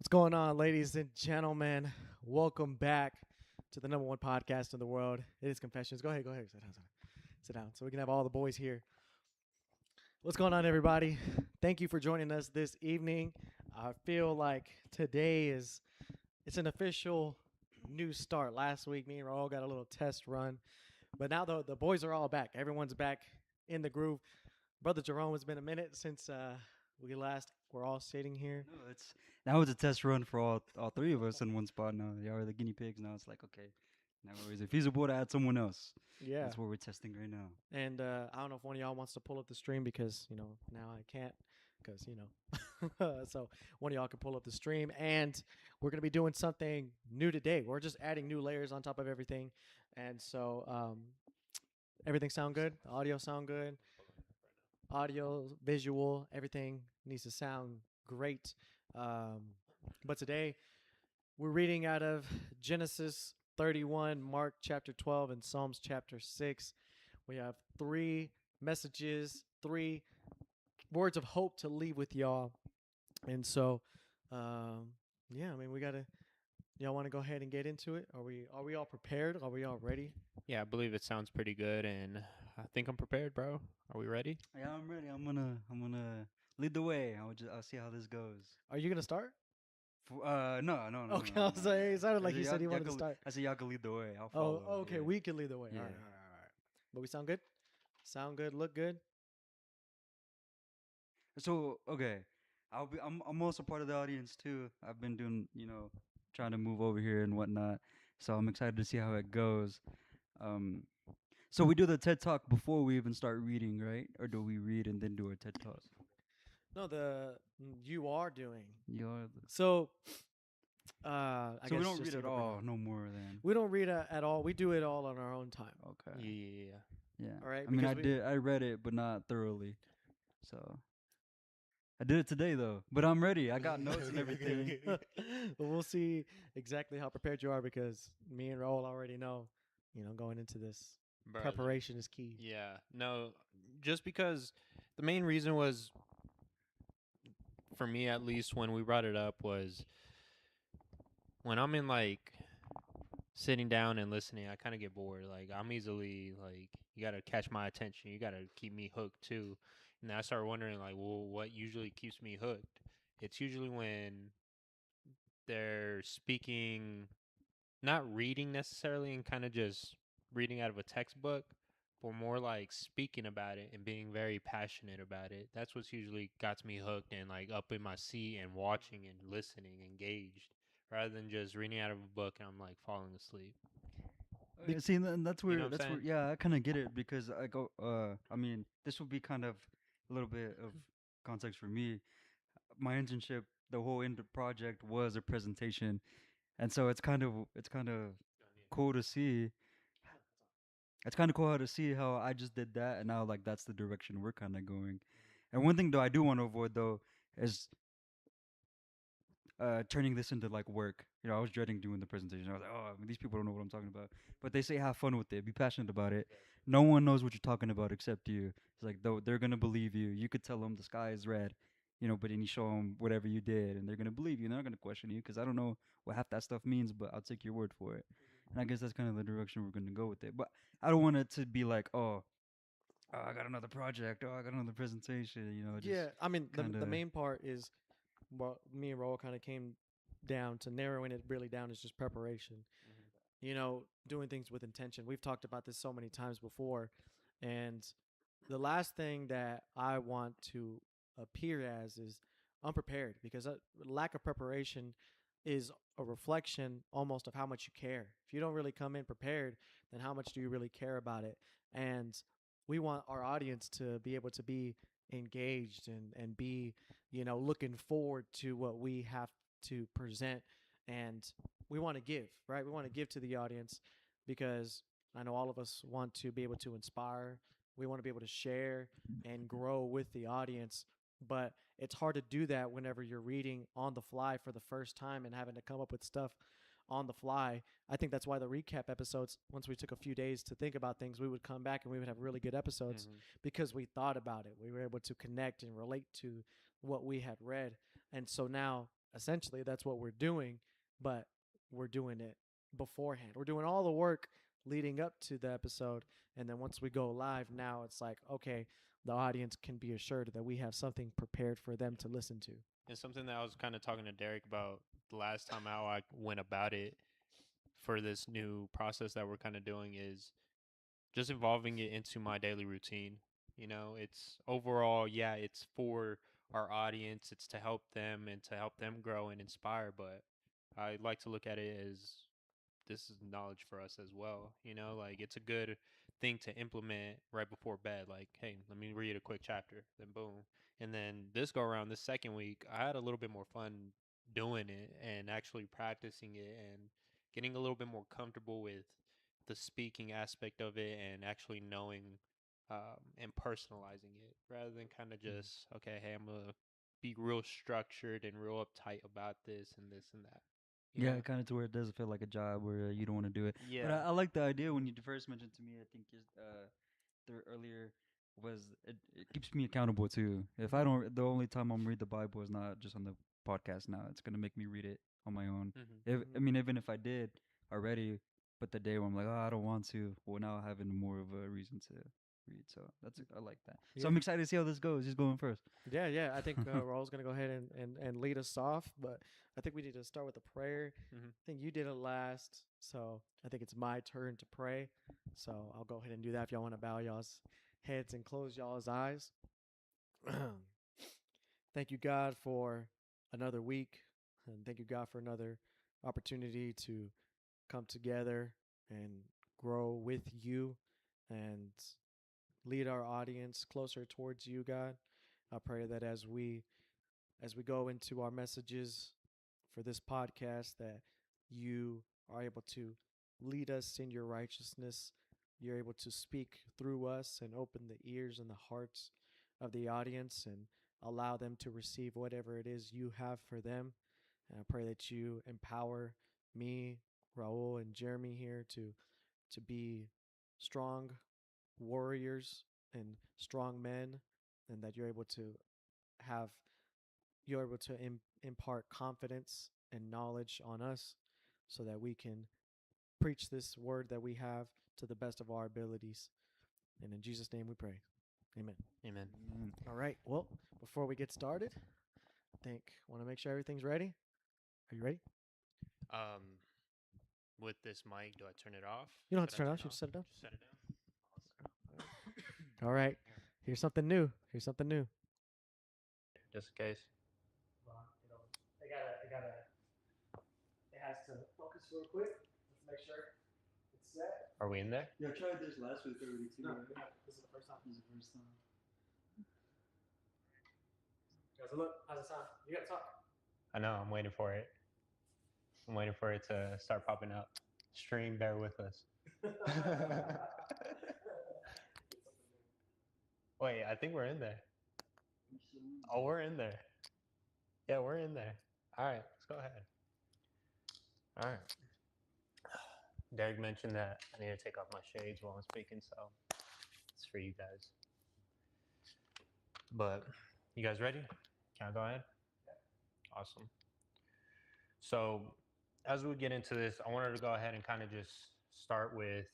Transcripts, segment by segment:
What's going on, ladies and gentlemen? Welcome back to the number one podcast in the world. It is Confessions. Go ahead, sit down, sit down, so we can have all the boys here. What's going on, everybody? Thank you for joining us this evening. I feel like today it's an official new start. Last week, me and Raul got a little test run, but now the boys are all back. Everyone's back in the groove. Brother Jerome, it's been a minute since we last were all sitting here. No, it's now it's a test run for all three of us in one spot now. Y'all are the guinea pigs now. It's like okay, now is it feasible to add someone else? Yeah. That's what we're testing right now. And I don't know if one of y'all wants to pull up the stream because now I can't because so one of y'all can pull up the stream, and we're gonna be doing something new today. We're just adding new layers on top of everything, and so everything sound good. The audio sound good. Audio, visual, everything needs to sound great. Um, but today we're reading out of Genesis 31, Mark chapter 12, and Psalms chapter 6. We have three messages, three words of hope to leave with y'all. And so, yeah, I mean, we gotta. Y'all want to go ahead and get into it? Are we all prepared? Are we all ready? Yeah, I believe it sounds pretty good, and I think I'm prepared, bro. Are we ready? Yeah, I'm ready. I'm gonna lead the way. I'll see how this goes. Are you gonna start? No, no, no, Okay, no, I no, was saying it sounded I like said you said y'all, he y'all wanted to can, start. I said y'all can lead the way. I'll Oh, follow. okay, Yeah. we can lead the way. Yeah. All right, all right, all right. But we sound good. Sound good. Look good. So okay, I'm also part of the audience too. I've been doing trying to move over here and whatnot. So I'm excited to see how it goes. Um, so we do the TED Talk before we even start reading, right? Or do we read and then do a TED Talk? No, you are doing. You are So, I so we guess don't just read to at give a breakdown. all, no more than. We don't read at all. We do it all on our own time. Okay. Yeah. Yeah. All right, I mean, because we. I read it, but not thoroughly. So I did it today though. But I'm ready. I got notes and everything. But we'll see exactly how prepared you are because me and Raul already know. Going into this, Bro, preparation is key. yeah. No, just because the main reason was, for me at least, when we brought it up, was when I'm in like sitting down and listening, I kind of get bored. Like, I'm easily, like, you got to catch my attention. You got to keep me hooked too. And I start wondering, like, well, what usually keeps me hooked? It's usually when they're speaking, not reading necessarily and kind of just reading out of a textbook, but more like speaking about it and being very passionate about it. That's what's usually got me hooked and like up in my seat and watching and listening, engaged, rather than just reading out of a book and I'm like falling asleep. See, and that's You know where what I'm saying? yeah, I kind of get it because I go. I mean, this would be kind of a little bit of context for me. My internship, the whole end project was a presentation, and so it's kind of cool to see. It's kind of cool how to see how I just did that, and now like that's the direction we're kind of going. And one thing though I do want to avoid though is turning this into like work. I was dreading doing the presentation. I was like, oh, these people don't know what I'm talking about. But they say have fun with it, be passionate about it. No one knows what you're talking about except you. It's like though they're gonna believe you. You could tell them the sky is red, but then you show them whatever you did, and they're gonna believe you. They're not gonna question you because I don't know what half that stuff means, but I'll take your word for it. And I guess that's kind of the direction we're gonna go with it. But I don't want it to be like, oh, I got another project. Oh, I got another presentation. Just Yeah, I mean kind the of. main part is what me and Raul kind of came down to narrowing it really down is just preparation. Doing things with intention. We've talked about this so many times before, and the last thing that I want to appear as is unprepared because lack of preparation is a reflection almost of how much you care. If you don't really come in prepared, then how much do you really care about it? And we want our audience to be able to be engaged and be, looking forward to what we have to present. And we want to give, right? We want to give to the audience because I know all of us want to be able to inspire. We want to be able to share and grow with the audience. But it's hard to do that whenever you're reading on the fly for the first time and having to come up with stuff on the fly. I think that's why the recap episodes, once we took a few days to think about things, we would come back and we would have really good episodes because we thought about it. We were able to connect and relate to what we had read. And so now essentially that's what we're doing, but we're doing it beforehand. We're doing all the work leading up to the episode, and then once we go live, now it's like, okay, the audience can be assured that we have something prepared for them to listen to. And something that I was kind of talking to Derek about the last time how I went about it for this new process that we're kind of doing is just involving it into my daily routine. You know, it's overall, yeah, it's for our audience, it's to help them and to help them grow and inspire. But I like to look at it as this is knowledge for us as well. You know, like it's a good thing to implement right before bed. Like, hey, let me read a quick chapter, then boom. And then this go around, this second week, I had a little bit more fun doing it and actually practicing it and getting a little bit more comfortable with the speaking aspect of it and actually knowing and personalizing it rather than kind of just, okay, hey, I'm going to be real structured and real uptight about this and this and that. You Yeah, know? kind of to where it doesn't feel like a job where you don't want to do it. Yeah. But I like the idea when you first mentioned to me. I think the earlier was it keeps me accountable too. If I don't, the only time I'm read the Bible is not just on the podcast. Now it's gonna make me read it on my own. Mm-hmm. If I mean, even if I did already, but the day where I'm like, oh, I don't want to. Well, now having more of a reason to read. So I like that. So Yeah. I'm excited to see how this goes. He's going first. Yeah. I think Raul's gonna go ahead and lead us off, but I think we need to start with a prayer. Mhm. I think you did it last, so I think it's my turn to pray. So I'll go ahead and do that. If y'all want to bow y'all's heads and close y'all's eyes. Thank you, God, for another week, and thank you, God, for another opportunity to come together and grow with you and lead our audience closer towards you, God. I pray that as we go into our messages for this podcast, that you are able to lead us in your righteousness. You're able to speak through us and open the ears and the hearts of the audience and allow them to receive whatever it is you have for them. And I pray that you empower me, Raul, and Jeremy here to be strong warriors and strong men, and that have you're able to impart confidence and knowledge on us so that we can preach this word that we have to the best of our abilities. And in Jesus' name we pray. Amen. Amen. All right. Well, before we get started, want to make sure everything's ready. Are you ready? With this mic, do I turn it off? You don't have to Should I turn it off. You just set it down. Just set it down. All right. Here's something new. Just in case. It has to focus real quick. Let's make sure it's set. Are we in there? Yeah, I tried this last week already too. No, this is the first time. This is the first time. Guys, look, how's it sound? You gotta talk. I know. I'm waiting for it. I'm waiting for it to start popping up. Stream, bear with us. Wait, I think we're in there. Oh, we're in there. Yeah, we're in there. All right, let's go ahead. All right. Derek mentioned that I need to take off my shades while I'm speaking, so it's for you guys. But you guys ready? Can I go ahead? Awesome. So as we get into this, I wanted to go ahead and kind of just start with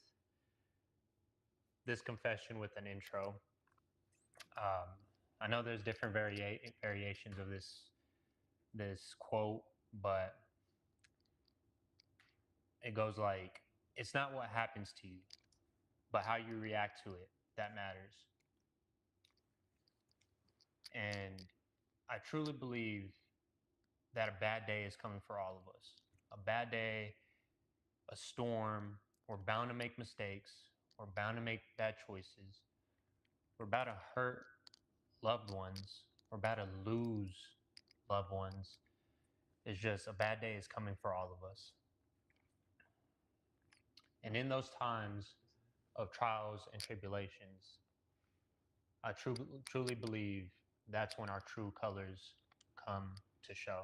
this confession with an intro. I know there's different variations of this quote, but it goes like, it's not what happens to you, but how you react to it that matters. And I truly believe that a bad day is coming for all of us. A bad day, a storm, we're bound to make mistakes, we're bound to make bad choices, we're about to hurt loved ones, we're about to lose loved ones. It's just a bad day is coming for all of us. And in those times of trials and tribulations, I truly believe that's when our true colors come to show.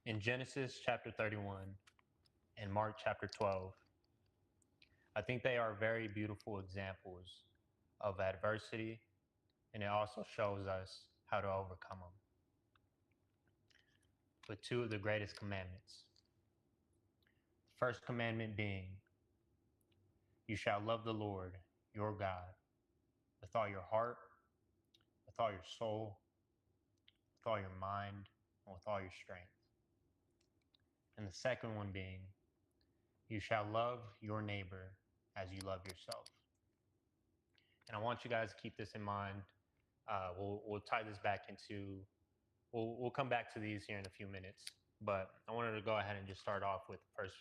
In Genesis chapter 31 and Mark chapter 12, I think they are very beautiful examples of adversity, and it also shows us how to overcome them. with two of the greatest commandments. The first commandment being, you shall love the Lord your God with all your heart, with all your soul, with all your mind, and with all your strength. And the second one being, you shall love your neighbor as you love yourself. And I want you guys to keep this in mind. We'll tie this back into, we'll come back to these here in a few minutes. But I wanted to go ahead and just start off with the first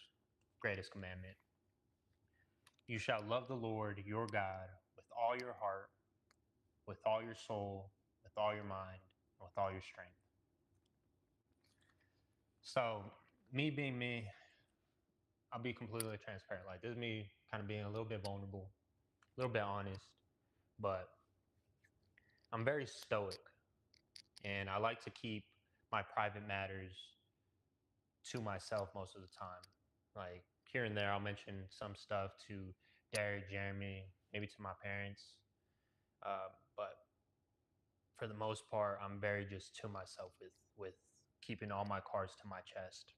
greatest commandment. You shall love the Lord your God with all your heart, with all your soul, with all your mind, and with all your strength. So, me being me, I'll be completely transparent. Like, this is me kind of being a little bit vulnerable, a little bit honest, but I'm very stoic, and I like to keep my private matters to myself most of the time. Like, here and there, I'll mention some stuff to Derek, Jeremy, maybe to my parents, but for the most part, I'm very just to myself with keeping all my cards to my chest.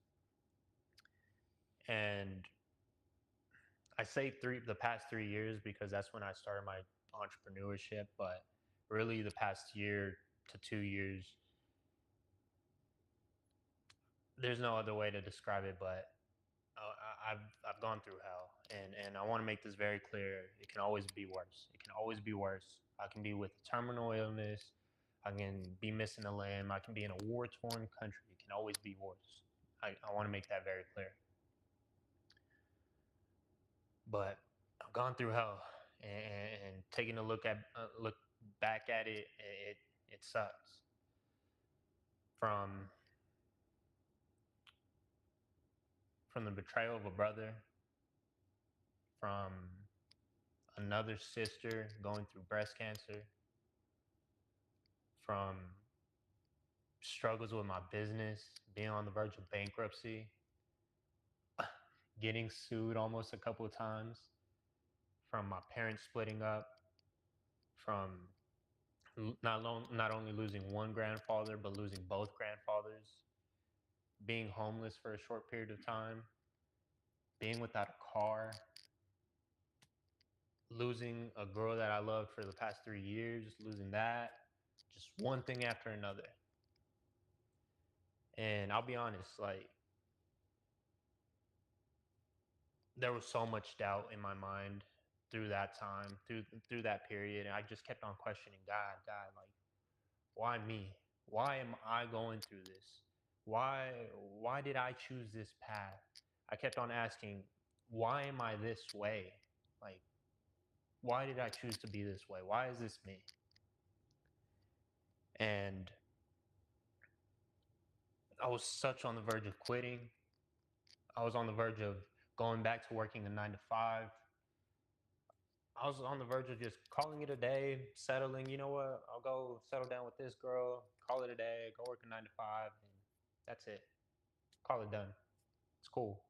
And I say the past 3 years because that's when I started my entrepreneurship, but really the past year to 2 years, there's no other way to describe it, but I've gone through hell, and I want to make this very clear. It can always be worse. It can always be worse. I can be with a terminal illness. I can be missing a limb. I can be in a war-torn country. It can always be worse. I want to make that very clear. But I've gone through hell, and taking a look back at it, it sucks. From the betrayal of a brother, from another sister going through breast cancer, from struggles with my business, being on the verge of bankruptcy, getting sued almost a couple of times, from my parents splitting up, from not only losing one grandfather, but losing both grandfathers, being homeless for a short period of time, being without a car, losing a girl that I loved for the past 3 years, losing that, just one thing after another. And I'll be honest, like, there was so much doubt in my mind through that time, through that period, and I just kept on questioning God, like, why me? Why am I going through this? Why did I choose this path? I kept on asking, why am I this way? Like, why did I choose to be this way? Why is this me? And I was such on the verge of quitting. I was on the verge of going back to working a 9 to 5. I was on the verge of just calling it a day, settling. You know what? I'll go settle down with this girl, call it a day, go work a 9 to 5, and that's it. Call it done. It's cool.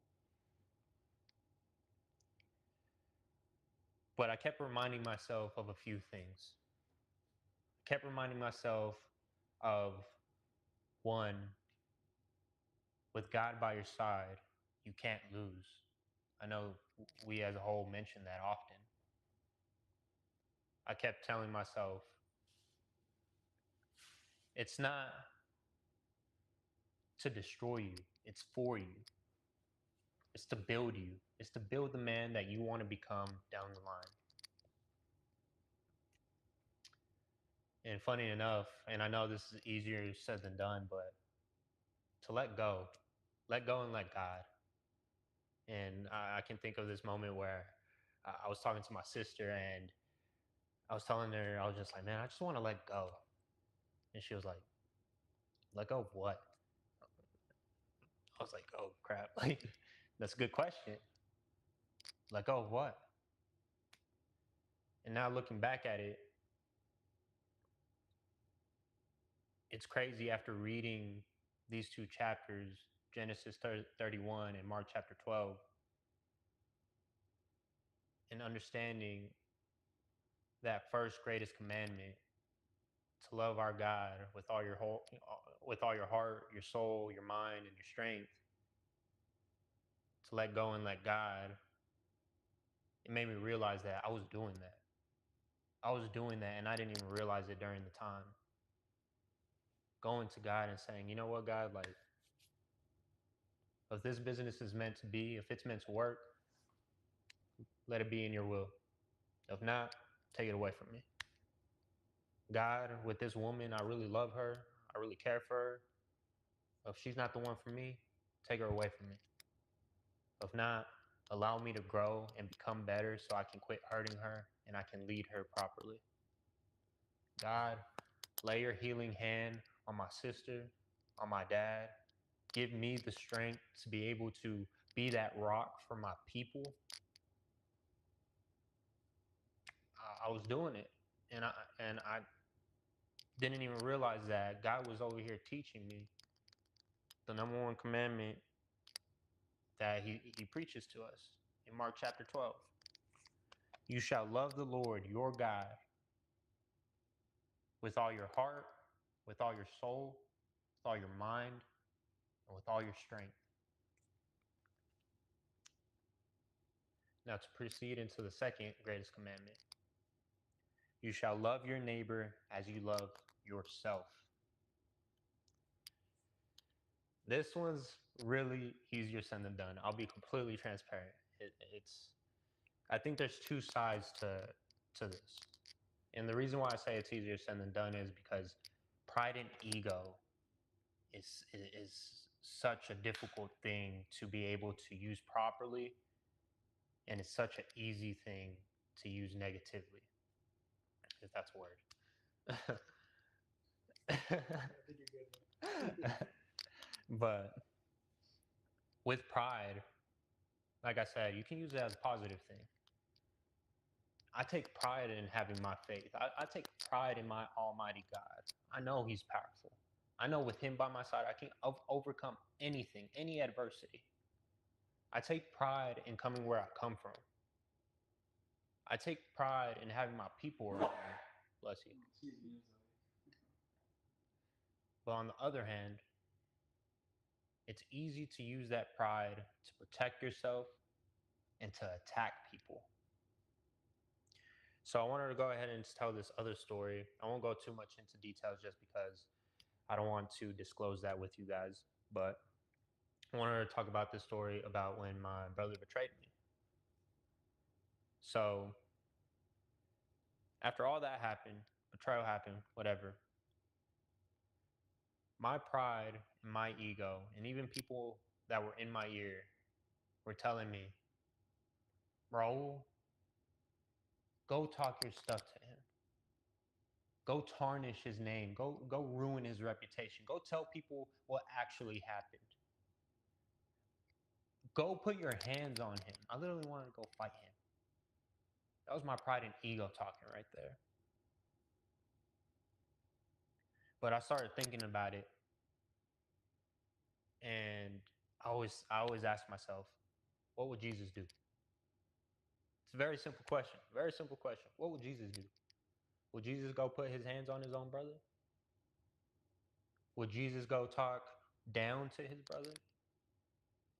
But I kept reminding myself of a few things. I kept reminding myself of one, with God by your side, you can't lose. I know we as a whole mention that often. I kept telling myself, it's not to destroy you, it's for you. It's to build you. It's to build the man that you want to become down the line. And funny enough, and I know this is easier said than done, but to let go and let God. And I can think of this moment where I was talking to my sister, and I was telling her, I was just like, man, I just want to let go. And she was like, let go of what? I was like, oh crap. Like, that's a good question. Let go of what? And now looking back at it, it's crazy after reading these two chapters, Genesis 31 and Mark chapter 12, and understanding that first greatest commandment to love our God with all your with all your heart, your soul, your mind, and your strength, to let go and let God, it made me realize that I was doing that. I was doing that and I didn't even realize it during the time. Going to God and saying, you know what, God, like, if this business is meant to be, if it's meant to work, let it be in your will. If not, take it away from me. God, with this woman, I really love her. I really care for her. If she's not the one for me, take her away from me. If not, allow me to grow and become better so I can quit hurting her and I can lead her properly. God, lay your healing hand on my sister, on my dad. Give me the strength to be able to be that rock for my people. I was doing it, and I didn't even realize that God was over here teaching me the number one commandment that he preaches to us in Mark chapter 12. You shall love the Lord your God with all your heart, with all your soul, with all your mind, and with all your strength. Now, to proceed into the second greatest commandment, you shall love your neighbor as you love yourself. This one's really easier said than done. I'll be completely transparent. I think there's two sides to this. And the reason why I say it's easier said than done is because pride and ego is such a difficult thing to be able to use properly, and it's such an easy thing to use negatively, if that's a word. I think you're good. But with pride, like I said, you can use it as a positive thing. I take pride in having my faith. I take pride in my Almighty God. I know He's powerful. I know with Him by my side, I can overcome anything, any adversity. I take pride in coming where I come from. I take pride in having my people around me. Bless you. But on the other hand, it's easy to use that pride to protect yourself and to attack people. So I wanted to go ahead and tell this other story. I won't go too much into details just because I don't want to disclose that with you guys. But I wanted to talk about this story about when my brother betrayed me. So after all that happened, betrayal happened, whatever, my pride and my ego, and even people that were in my ear were telling me, Raul, go talk your stuff to him. Go tarnish his name. Go ruin his reputation. Go tell people what actually happened. Go put your hands on him. I literally wanted to go fight him. That was my pride and ego talking right there. But I started thinking about it, and I always ask myself, what would Jesus do? It's a very simple question. Very simple question. What would Jesus do? Would Jesus go put his hands on his own brother? Would Jesus go talk down to his brother?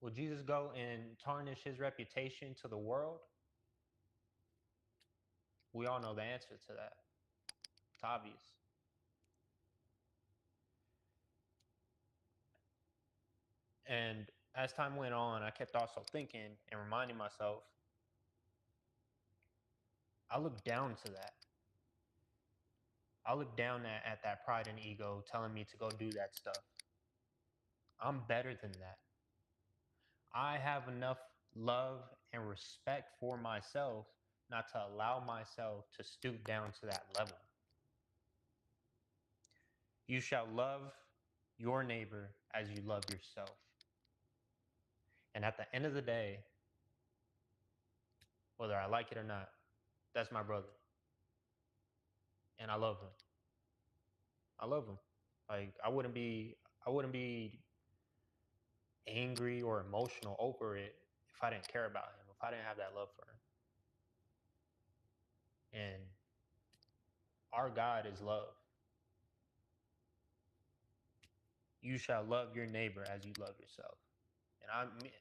Would Jesus go and tarnish his reputation to the world? We all know the answer to that. It's obvious. And as time went on, I kept also thinking and reminding myself, I look down to that. I look down at that pride and ego telling me to go do that stuff. I'm better than that. I have enough love and respect for myself not to allow myself to stoop down to that level. You shall love your neighbor as you love yourself. And at the end of the day, whether I like it or not, that's my brother. And I love him. I love him. Like I wouldn't be angry or emotional over it if I didn't care about him, if I didn't have that love for him. And our God is love. You shall love your neighbor as you love yourself.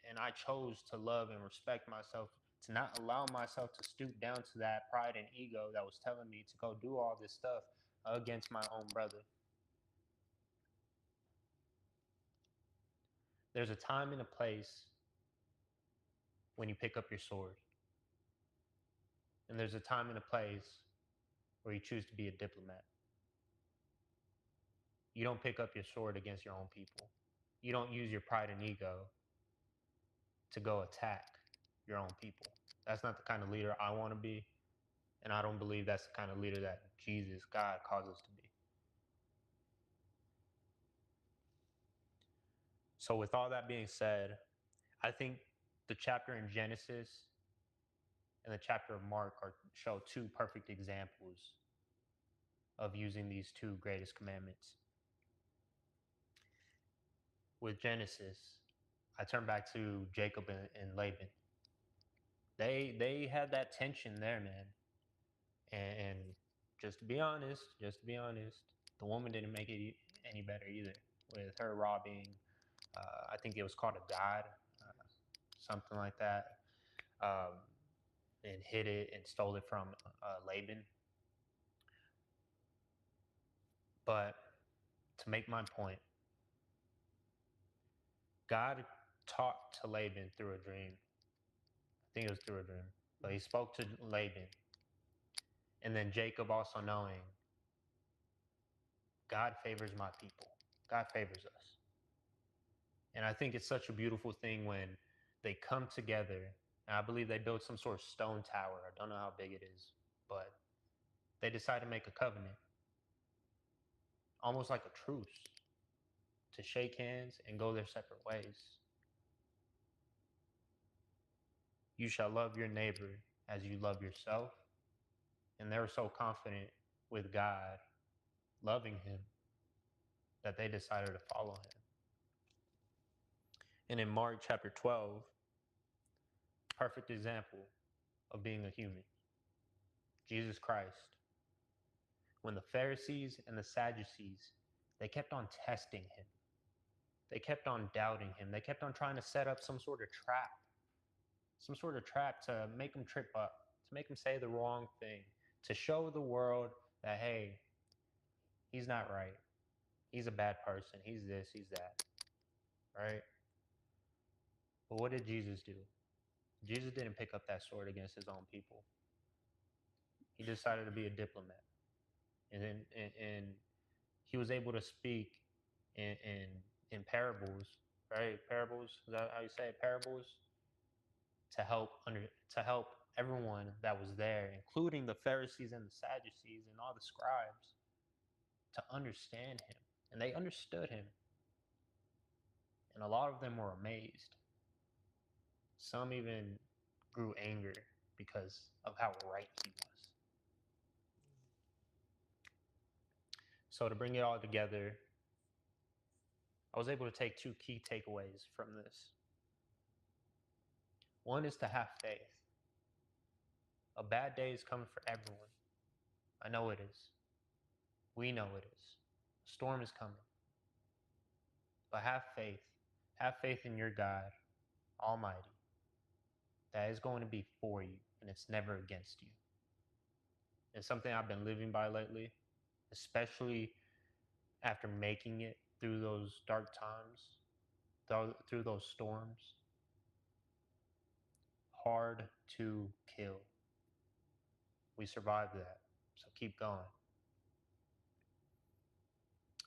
And I chose to love and respect myself, to not allow myself to stoop down to that pride and ego that was telling me to go do all this stuff against my own brother. There's a time and a place when you pick up your sword. And there's a time and a place where you choose to be a diplomat. You don't pick up your sword against your own people. You don't use your pride and ego to go attack your own people. That's not the kind of leader I want to be. And I don't believe that's the kind of leader that Jesus, God, calls us to be. So, with all that being said, I think the chapter in Genesis and the chapter of Mark show two perfect examples of using these two greatest commandments. With Genesis, I turn back to Jacob and Laban. They had that tension there, man. And just to be honest, the woman didn't make it any better either. With her robbing, I think it was called a god, something like that, and hid it and stole it from Laban. But to make my point, God talked to Laban through a dream. I think it was through a dream, but he spoke to Laban. And then Jacob also knowing God favors my people. God favors us. And I think it's such a beautiful thing when they come together. And I believe they built some sort of stone tower. I don't know how big it is, but they decide to make a covenant, almost like a truce, to shake hands and go their separate ways. You shall love your neighbor as you love yourself. And they were so confident with God, loving him, that they decided to follow him. And in Mark chapter 12, perfect example of being a human, Jesus Christ. When the Pharisees and the Sadducees, they kept on testing him. They kept on doubting him. They kept on trying to set up some sort of trap to make him trip up, to make him say the wrong thing, to show the world that, hey, he's not right. He's a bad person. He's this, he's that, right? But what did Jesus do? Jesus didn't pick up that sword against his own people. He decided to be a diplomat. And he was able to speak in parables, right? Parables, is that how you say it? Parables, to help everyone that was there, including the Pharisees and the Sadducees and all the scribes, to understand him. And they understood him. And a lot of them were amazed. Some even grew anger because of how right he was. So to bring it all together, I was able to take two key takeaways from this. One is to have faith. A bad day is coming for everyone. I know it is. We know it is. A storm is coming. But have faith. Have faith in your God, Almighty, that is going to be for you and it's never against you. It's something I've been living by lately, especially after making it through those dark times, through those storms. Hard to kill. We survived that, so keep going.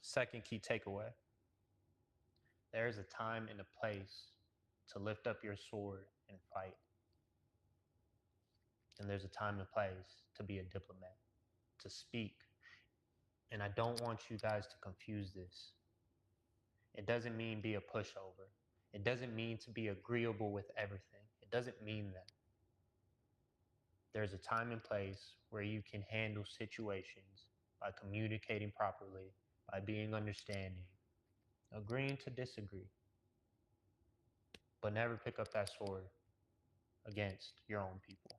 Second key takeaway. There is a time and a place to lift up your sword and fight. And there's a time and a place to be a diplomat, to speak. And I don't want you guys to confuse this. It doesn't mean be a pushover. It doesn't mean to be agreeable with everything. It doesn't mean that. There's a time and place where you can handle situations by communicating properly, by being understanding, agreeing to disagree, but never pick up that sword against your own people.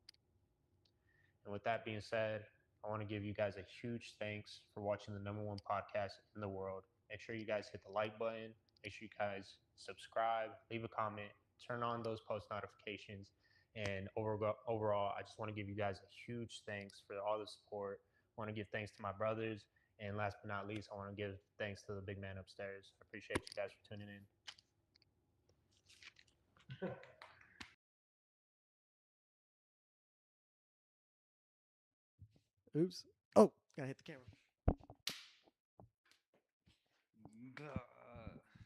And with that being said, I want to give you guys a huge thanks for watching the #1 podcast in the world Make sure you guys hit the like button. Make sure you guys subscribe, leave a comment, turn on those post notifications. And overall, I just want to give you guys a huge thanks for all the support. I want to give thanks to my brothers. And last but not least, I want to give thanks to the big man upstairs. I appreciate you guys for tuning in. Oops. Oh, gotta hit the camera.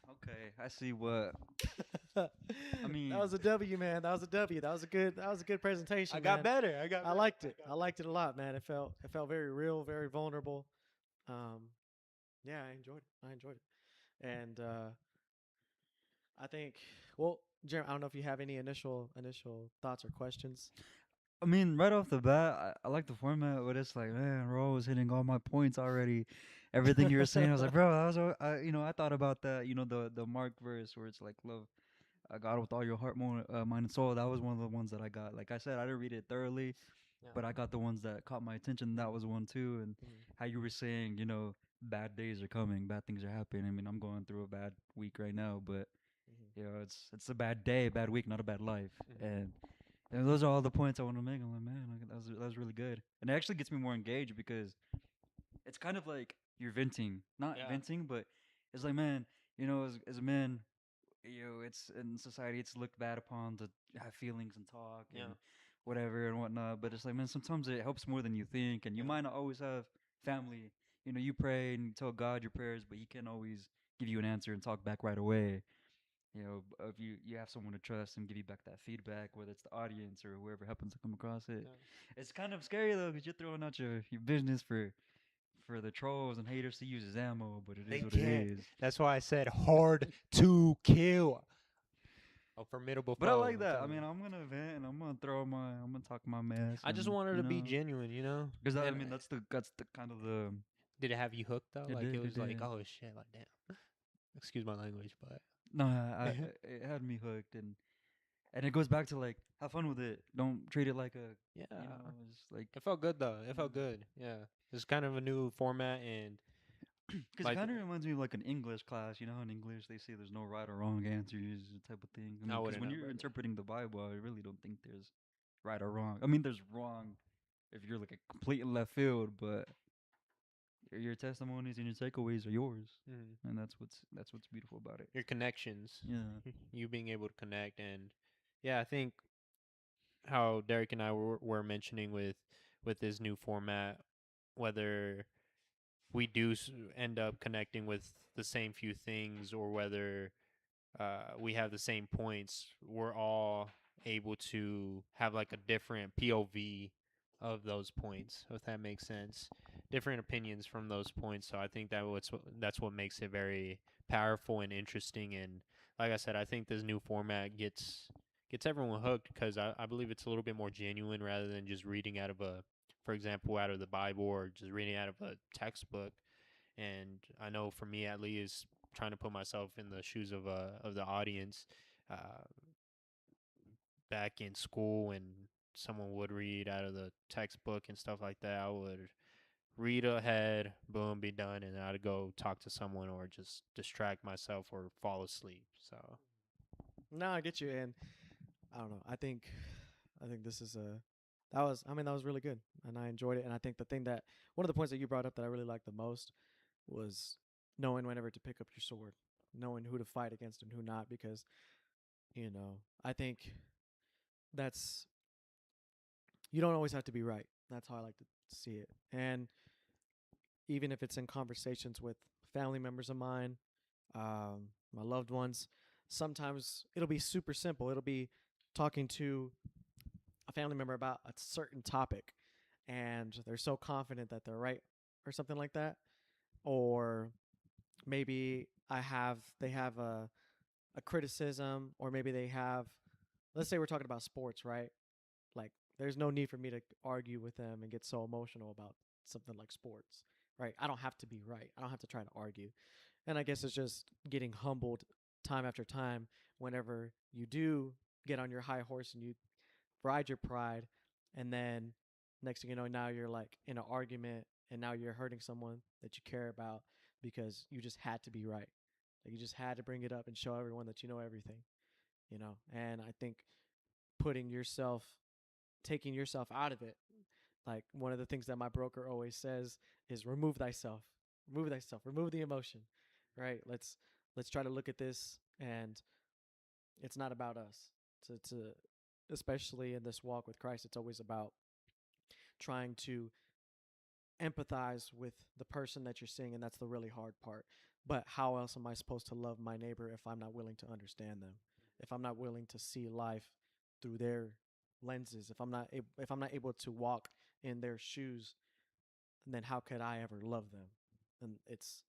Okay, I see what. mean- that was a W, man. That was a W. That was a good presentation. I got man. better. I got. I liked it. I liked it a lot, man. It felt very real, very vulnerable. Yeah, I enjoyed it. I enjoyed it, and I think, well, Jeremy, I don't know if you have any initial thoughts or questions. I mean, right off the bat, I like the format, but it's like, man, Ro was hitting all my points already. Everything you were saying, I was like, bro, that was, I thought about that, the Mark verse where it's like, love God with all your heart, mind, and soul. That was one of the ones that I got. Like I said, I didn't read it thoroughly, Yeah. but I got the ones that caught my attention. That was one too. And how you were saying, bad days are coming, bad things are happening. I mean, I'm going through a bad week right now, but it's a bad day, a bad week, not a bad life. And those are all the points I want to make. I'm like, man, that was really good. And it actually gets me more engaged because it's kind of like you're venting, not Yeah. venting, but it's like, man, as a man, it's in society, it's looked bad upon to have feelings and talk and Yeah. whatever and whatnot. But it's like, man, sometimes it helps more than you think. And you Yeah. might not always have family. You pray and you tell God your prayers, but He can't always give you an answer and talk back right away. If you have someone to trust and give you back that feedback, whether it's the audience or whoever happens to come across it. Yeah. It's kind of scary though, because you're throwing out your business for the trolls and haters to use as ammo, but it is what it is. That's why I said hard to kill. A formidable But I foe, like I'm that. I telling mean, you. I'm gonna vent and I'm gonna talk my mess. I just and, wanted to be know, genuine, you know. because I And, mean that's the kind of the. did it have you hooked though? It Like did, it it was like, did. oh shit, like damn. Excuse my language, but No, it had me hooked, and it goes back to like have fun with it. Don't treat it like a yeah, it's like it felt good though. It felt good. Yeah, it's kind of a new format, and because like- it kind of reminds me of like an English class. You know, in English they say there's no right or wrong answers, type of thing. I Because wouldn't when know you're about that. interpreting the Bible, I really don't think there's right or wrong. I mean, there's wrong if you're like a complete in left field, but your testimonies and your takeaways are yours, and that's what's beautiful about it. your connections, Yeah. you being able to connect, and yeah, I think how Derek and I were mentioning with this new format, whether we do end up connecting with the same few things or whether we have the same points, we're all able to have like a different POV of those points, if that makes sense. Different opinions from those points. So I think that's what makes it very powerful and interesting. And like I said, I think this new format gets everyone hooked because I believe it's a little bit more genuine rather than just reading out of for example, out of the Bible or just reading out of a textbook. And I know for me at least, trying to put myself in the shoes of the audience, uh, back in school when someone would read out of the textbook and stuff like that, I would read ahead, boom, be done, and I'd go talk to someone or just distract myself or fall asleep. So No, I get you, and I don't know. I think this is that was really good, and I enjoyed it. And I think one of the points that you brought up that I really liked the most was knowing whenever to pick up your sword, knowing who to fight against and who not, because I think that's you don't always have to be right. That's how I like to see it, and even if it's in conversations with family members of mine, my loved ones, sometimes it'll be super simple. It'll be talking to a family member about a certain topic and they're so confident that they're right or something like that. Or maybe they have a criticism, or maybe they have, let's say we're talking about sports, right? Like there's no need for me to argue with them and get so emotional about something like sports, right? I don't have to be right. I don't have to try to argue. And I guess it's just getting humbled time after time whenever you do get on your high horse and you ride your pride, and then next thing you know, now you're like in an argument and now you're hurting someone that you care about. because you just had to be right. Like you just had to bring it up and show everyone that you know everything, you know. And I think putting yourself, taking yourself out of it, like one of the things that my broker always says is remove thyself, remove thyself, remove the emotion, right? Let's try to look at this, and it's not about us. To especially in this walk with Christ, it's always about trying to empathize with the person that you're seeing, and that's the really hard part. But how else am I supposed to love my neighbor if I'm not willing to understand them? If I'm not willing to see life through their lenses, if I'm not able to walk in their shoes, then how could I ever love them? And it's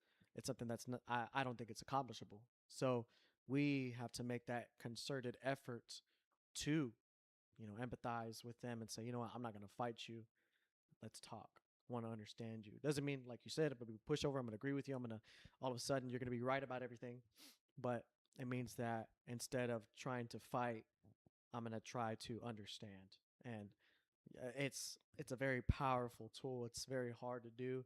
something that's not, I don't think it's accomplishable. So we have to make that concerted effort to, you know, empathize with them and say, you know what, I'm not going to fight you. Let's talk. I want to understand you. Doesn't mean, like you said, but we push over. I'm going to agree with you. I'm going to, all of a sudden, you're going to be right about everything. But it means that instead of trying to fight, I'm going to try to understand. And it's a very powerful tool. It's very hard to do,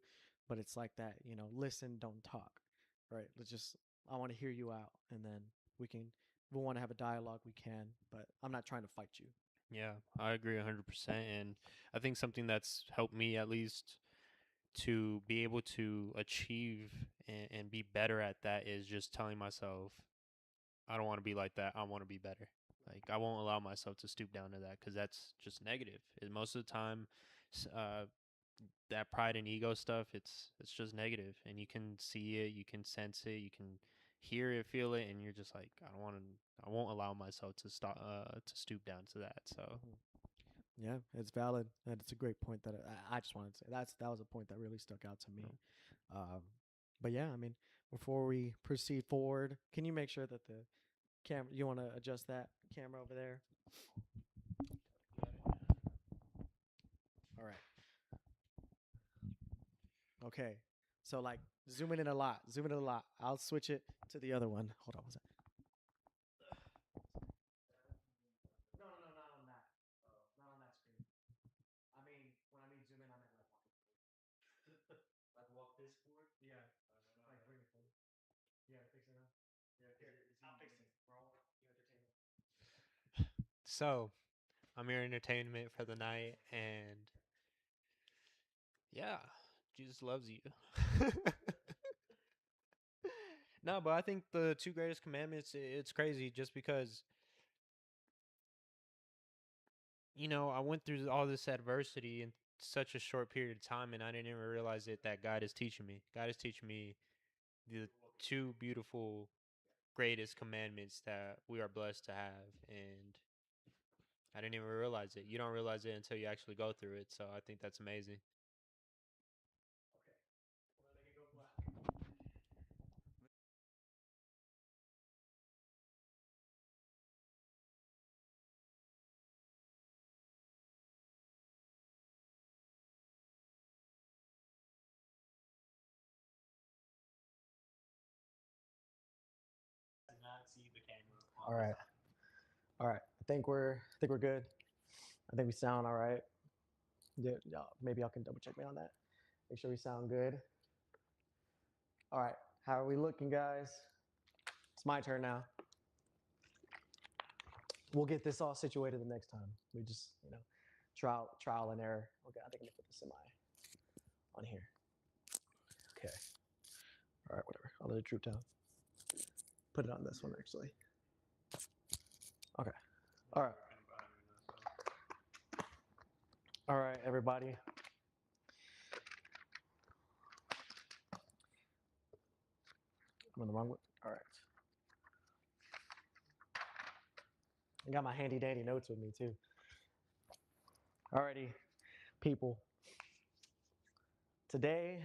but it's like that, you know, listen, don't talk. Right? Let's just I want to hear you out, and then we can if we want to have a dialogue, we can, but I'm not trying to fight you. Yeah, I agree 100%. And I think something that's helped me at least to be able to achieve and be better at that is just telling myself, I don't want to be like that. I want to be better. Like, I won't allow myself to stoop down to that because that's just negative. And most of the time, that pride and ego stuff, it's just negative, and you can see it, you can sense it, you can hear it, feel it, and you're just like, I don't want to. I won't allow myself to stop to stoop down to that. So Mhm. Yeah, it's valid, and it's a great point that I just wanted to say. That was a point that really stuck out to me. But yeah, I mean, before we proceed forward, can you make sure that the camera you want to adjust that camera over there? All right. Okay. So like zooming in a lot, zooming in a lot. I'll switch it to the other one. Hold on, what's that? No, no, no, not on that. Not on that screen. I mean, when I mean zoom in, I meant like like walk this forward. Yeah. Like bring it forward. You gotta fix it now. Yeah, here, I'll fix it. We're all you entertainment. so I'm your entertainment for the night, and yeah, Jesus loves you. No, but I think the two greatest commandments, it's crazy just because, I went through all this adversity in such a short period of time, and I didn't even realize it that God is teaching me. God is teaching me the two beautiful, greatest commandments that we are blessed to have. And I didn't even realize it. You don't realize it until you actually go through it. So I think that's amazing. Okay. We'll make it go black. All right. All right. I think we're good. I think we sound all right. Yeah, yeah, maybe y'all can double check me on that. Make sure we sound good. All right. How are we looking, guys? It's my turn now. We'll get this all situated the next time. We just, trial and error. Okay, I think I'm gonna put this in on here. Okay. All right, whatever. I'll let it droop down. Put it on this one actually. Okay. All right. All right, everybody. I'm on the wrong one. All right. I got my handy dandy notes with me too. Alrighty, people. Today,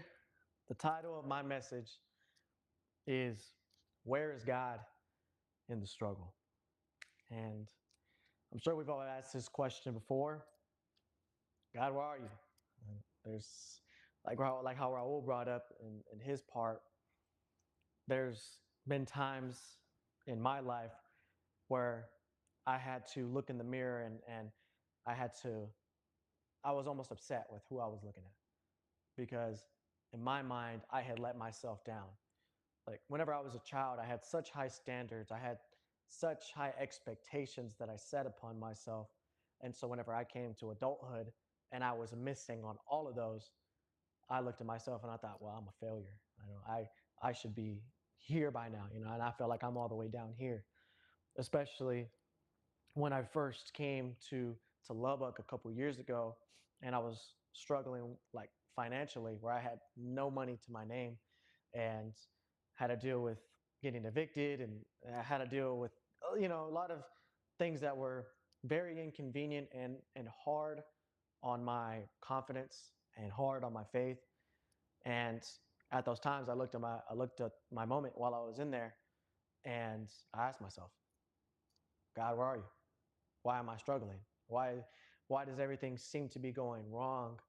the title of my message is Where is God in the Struggle? And I'm sure we've all asked this question before. God, where are you? And there's like how Raul brought up in his part, there's been times in my life where I had to look in the mirror and I had to I was almost upset with who I was looking at because in my mind, I had let myself down. Like whenever I was a child, I had such high standards. I had such high expectations that I set upon myself. And so whenever I came to adulthood and I was missing on all of those, I looked at myself and I thought, well, I'm a failure. I should be here by now, and I felt like I'm all the way down here, especially when I first came to Lubbock a couple years ago, and I was struggling like financially, where I had no money to my name, and had to deal with getting evicted, and I had to deal with a lot of things that were very inconvenient and hard on my confidence and hard on my faith. And at those times, I looked at my moment while I was in there, and I asked myself, God, where are you? Why am I struggling? Why does everything seem to be going wrong?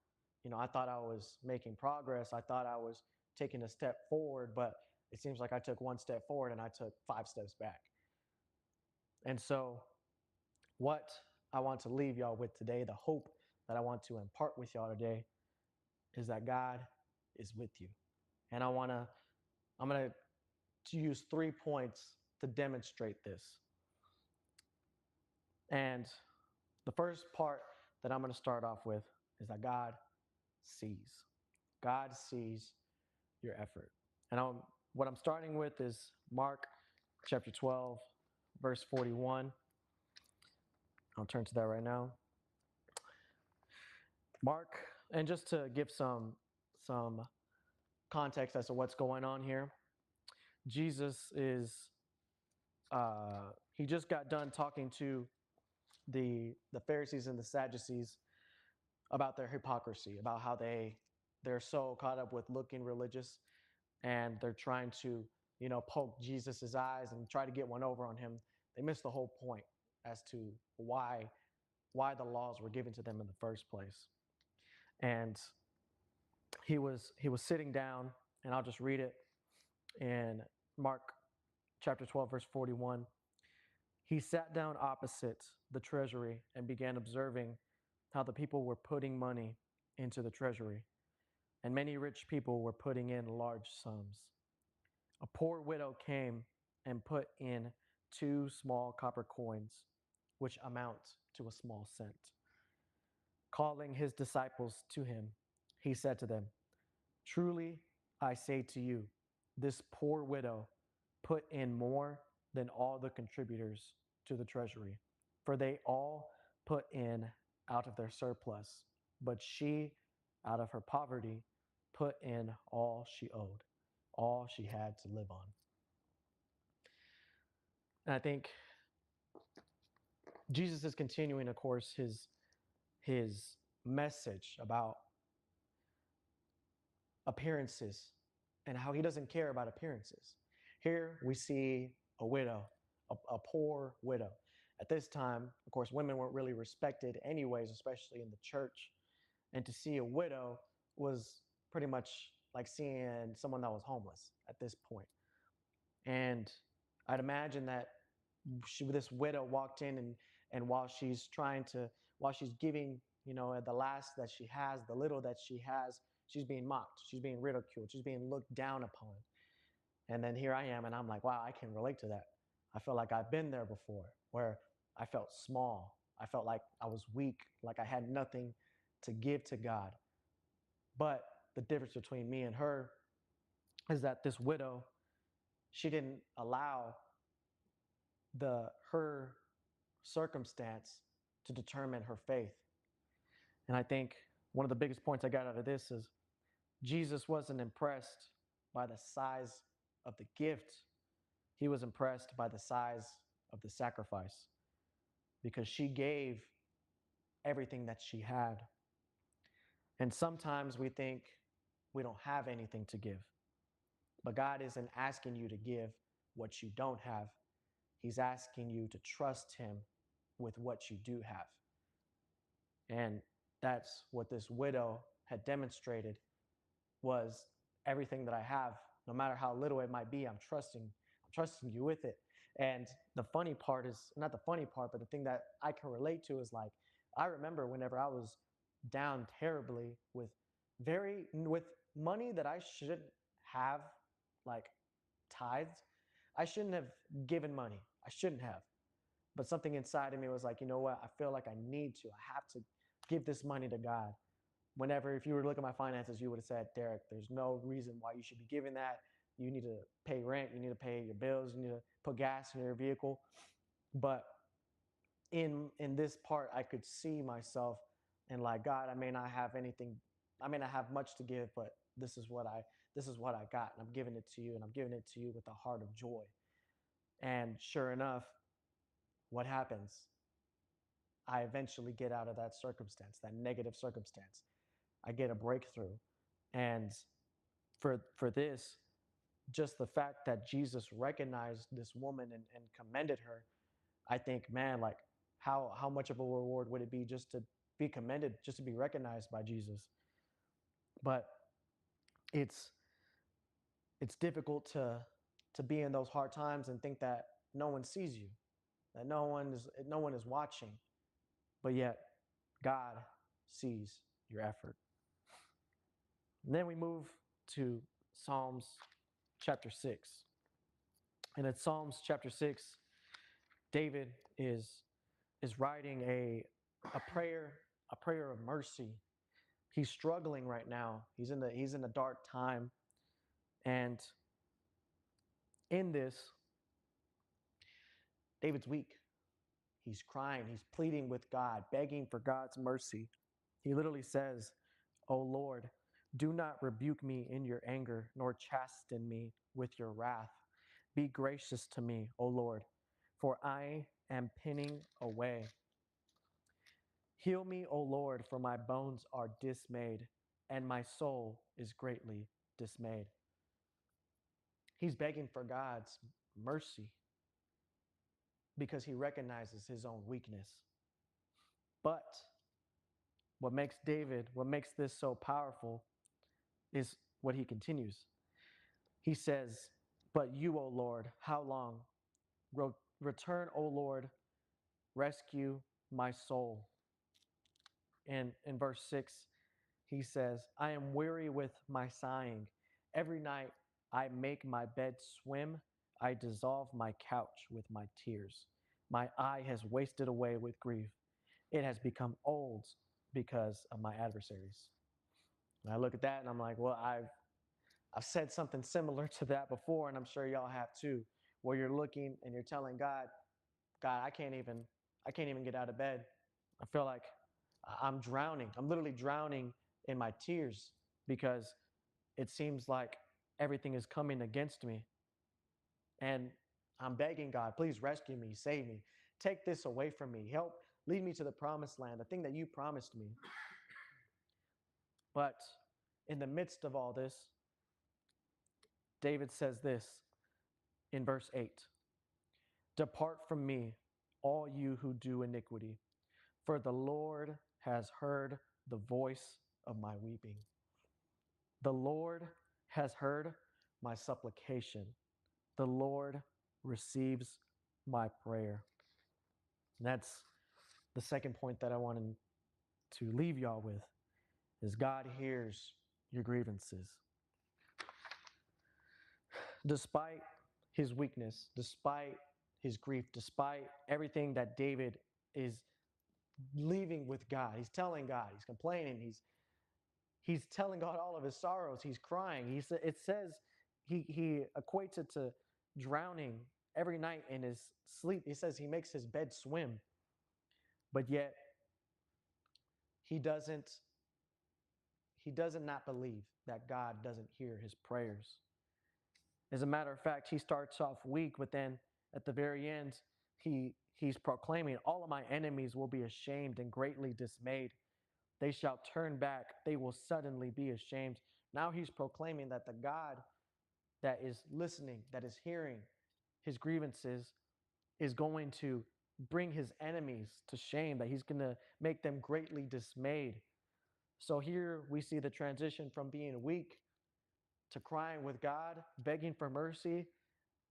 I thought I was making progress. I thought I was taking a step forward, but it seems like I took one step forward and I took 5 steps back. And so, what I want to leave y'all with today, the hope that I want to impart with y'all today, is that God is with you. And I'm going to use 3 points to demonstrate this. And the first part that I'm going to start off with is that God sees. God sees your effort. And what I'm starting with is Mark chapter 12, verse 41. I'll turn to that right now. Mark, and just to give some context as to what's going on here, Jesus is he just got done talking to the Pharisees and the Sadducees about their hypocrisy, about how they're so caught up with looking religious, and they're trying to poke Jesus's eyes and try to get one over on him. They missed the whole point as to why the laws were given to them in the first place. And he was sitting down, and I'll just read it in Mark chapter 12, verse 41. He sat down opposite the treasury and began observing how the people were putting money into the treasury, and many rich people were putting in large sums. A poor widow came and put in 2 small copper coins, which amount to a small cent. Calling his disciples to him, he said to them, "Truly, I say to you, this poor widow put in more than all the contributors to the treasury, for they all put in out of their surplus, but she, out of her poverty, put in all she owed, all she had to live on." And I think Jesus is continuing, of course, his message about appearances and how he doesn't care about appearances. Here we see a widow, a poor widow. At this time, of course, women weren't really respected anyways, especially in the church. And to see a widow was pretty much like seeing someone that was homeless at this point. And I'd imagine that this widow walked in, and while she's giving, the last that she has, the little that she has, she's being mocked, she's being ridiculed, she's being looked down upon. And then here I am, and I'm like, wow, I can relate to that. I feel like I've been there before, where I felt small. I felt like I was weak, like I had nothing to give to God. But the difference between me and her is that this widow, she didn't allow her circumstance to determine her faith. And I think one of the biggest points I got out of this is Jesus wasn't impressed by the size of the gift. He was impressed by the size of the sacrifice, because she gave everything that she had. And sometimes we think we don't have anything to give. But God isn't asking you to give what you don't have. He's asking you to trust him with what you do have. And that's what this widow had demonstrated, was everything that I have, no matter how little it might be, I'm trusting you with it. And the funny part is, not the funny part, but the thing that I can relate to is, like, I remember whenever I was down terribly with money that I shouldn't have, like tithes. I shouldn't have given money. I shouldn't have. But something inside of me was like, you know what? I feel like I need to. I have to give this money to God. Whenever, if you were to look at my finances, you would have said, Derek, there's no reason why you should be giving that. You need to pay rent. You need to pay your bills. You need to put gas in your vehicle. But in this part, I could see myself and like, God, I may not have anything. I may not have much to give, but this is what I got, and I'm giving it to you, and I'm giving it to you with a heart of joy. And sure enough, what happens? I eventually get out of that circumstance, that negative circumstance. I get a breakthrough. And for this, just the fact that Jesus recognized this woman and commended her, I think, man, like how much of a reward would it be just to be commended, just to be recognized by Jesus? But it's it's difficult to be in those hard times and think that no one sees you, that no one is watching, but yet God sees your effort. And then we move to Psalms chapter 6. And in Psalms chapter 6, David is writing a prayer of mercy. He's struggling right now. He's in a dark time. And in this, David's weak. He's crying, he's pleading with God, begging for God's mercy. He literally says, "O Lord, do not rebuke me in your anger, nor chasten me with your wrath. Be gracious to me, O Lord, for I am pinning away. Heal me, O Lord, for my bones are dismayed, and my soul is greatly dismayed." He's begging for God's mercy because he recognizes his own weakness. But what makes this so powerful is what he continues. He says, "But you, O Lord, how long? Return, O Lord, rescue my soul." And in verse 6, he says, "I am weary with my sighing. Every night I make my bed swim. I dissolve my couch with my tears. My eye has wasted away with grief. It has become old because of my adversaries." And I look at that and I'm like, well, I've said something similar to that before, and I'm sure y'all have too, where you're looking and you're telling God, God, I can't even get out of bed. I feel like I'm drowning. I'm literally drowning in my tears because it seems like everything is coming against me. And I'm begging God, please rescue me, save me, take this away from me, help lead me to the promised land, the thing that you promised me. But in the midst of all this, David says this in verse 8: "Depart from me, all you who do iniquity, for the Lord has heard the voice of my weeping. The Lord has heard my supplication. The Lord receives my prayer." And that's the second point that I wanted to leave y'all with, is God hears your grievances. Despite his weakness, despite his grief, despite everything that David is leaving with God, he's telling God, he's complaining, he's telling God all of his sorrows, he's crying. It says he equates it to drowning every night in his sleep. He says he makes his bed swim, but yet he doesn't not believe that God doesn't hear his prayers. As a matter of fact, he starts off weak, but then at the very end, he's proclaiming, "All of my enemies will be ashamed and greatly dismayed. They shall turn back. They will suddenly be ashamed." Now he's proclaiming that the God that is listening, that is hearing his grievances, is going to bring his enemies to shame, that he's going to make them greatly dismayed. So here we see the transition from being weak to crying with God, begging for mercy,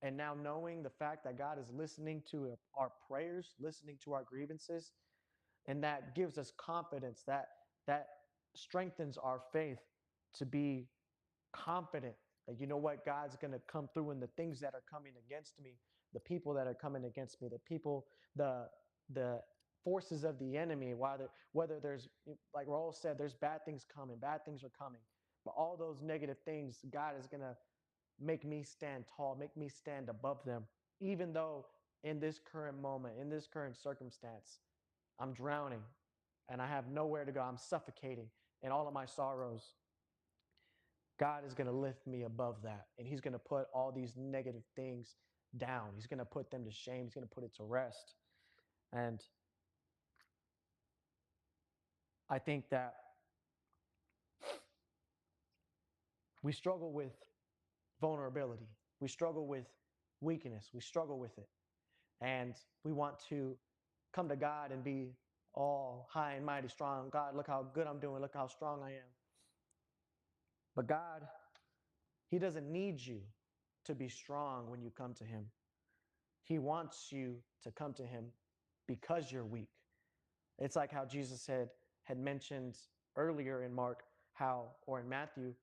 and now knowing the fact that God is listening to our prayers, listening to our grievances, and that gives us confidence, that strengthens our faith to be confident that, you know what, God's going to come through in the things that are coming against me, the people that are coming against me, the people, the forces of the enemy, whether there's, like Raul said, there's bad things coming, bad things are coming. But all those negative things, God is going to make me stand tall, make me stand above them, even though in this current moment, in this current circumstance, I'm drowning and I have nowhere to go. I'm suffocating in all of my sorrows. God is going to lift me above that. And He's going to put all these negative things down. He's going to put them to shame. He's going to put it to rest. And I think that we struggle with vulnerability, we struggle with weakness, we struggle with it. And we want to come to God and be all high and mighty strong. God, look how good I'm doing. Look how strong I am. But God, He doesn't need you to be strong when you come to Him. He wants you to come to Him because you're weak. It's like how Jesus had mentioned earlier in Mark, or in Matthew,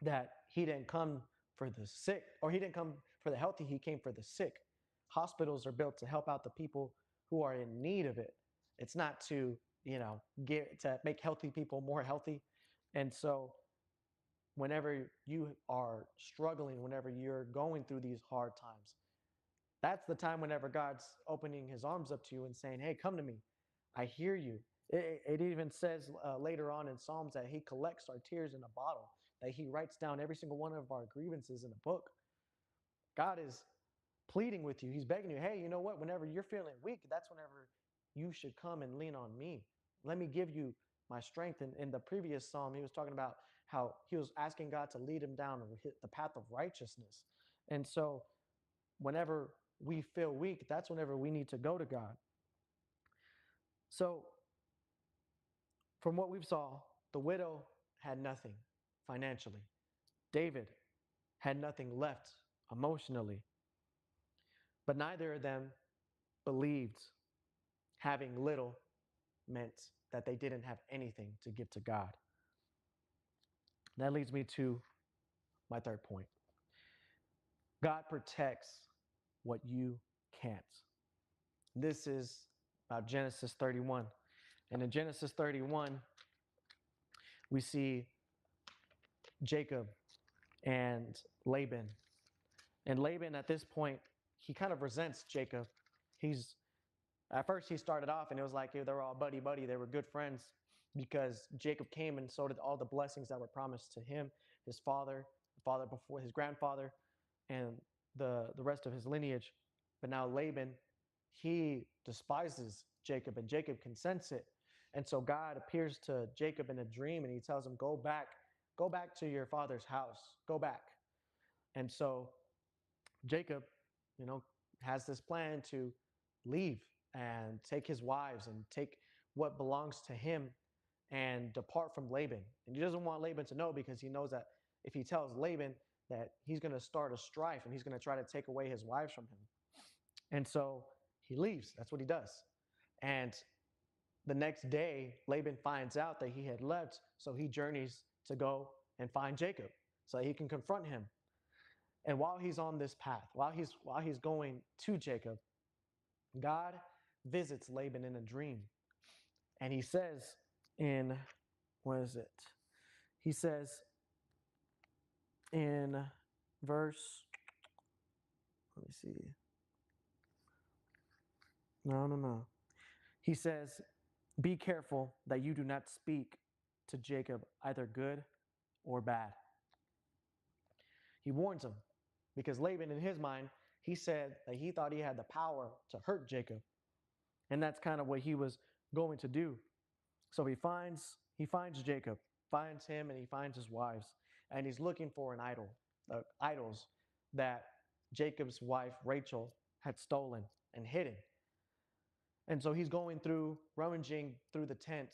that He didn't come for the sick, or He didn't come for the healthy, He came for the sick. Hospitals are built to help out the people who are in need of it. It's not to, to make healthy people more healthy. And so whenever you are struggling, whenever you're going through these hard times, that's the time whenever God's opening His arms up to you and saying, hey, come to me. I hear you. It even says later on in Psalms that He collects our tears in a bottle, that He writes down every single one of our grievances in a book. God is pleading with you. He's begging you, hey, you know what? Whenever you're feeling weak, that's whenever you should come and lean on me. Let me give you my strength. And in the previous psalm, he was talking about how he was asking God to lead him down the path of righteousness. And so whenever we feel weak, that's whenever we need to go to God. So from what we saw, the widow had nothing financially. David had nothing left emotionally. But neither of them believed having little meant that they didn't have anything to give to God. That leads me to my third point. God protects what you can't. This is about Genesis 31. And in Genesis 31, we see Jacob and Laban. And Laban, at this point, he kind of resents Jacob. At first he started off and it was like they were all buddy-buddy. They were good friends because Jacob came and so did all the blessings that were promised to him, his father before, his grandfather, and the rest of his lineage. But now Laban, he despises Jacob, and Jacob can sense it. And so God appears to Jacob in a dream and He tells him, go back to your father's house, go back. And so Jacob, has this plan to leave and take his wives and take what belongs to him and depart from Laban. And he doesn't want Laban to know, because he knows that if he tells Laban, that he's going to start a strife and he's going to try to take away his wives from him. And so he leaves. That's what he does. And the next day, Laban finds out that he had left, so he journeys to go and find Jacob so he can confront him. And while he's on this path, while he's going to Jacob, God visits Laban in a dream. And He says in, He says in verse, let me see. No. He says, be careful that you do not speak to Jacob either good or bad. He warns him, because Laban, in his mind, he said that he thought he had the power to hurt Jacob. And that's kind of what he was going to do. So he finds Jacob, finds him, and he finds his wives. And he's looking for idols that Jacob's wife, Rachel, had stolen and hidden. And so he's going through, rummaging through the tent.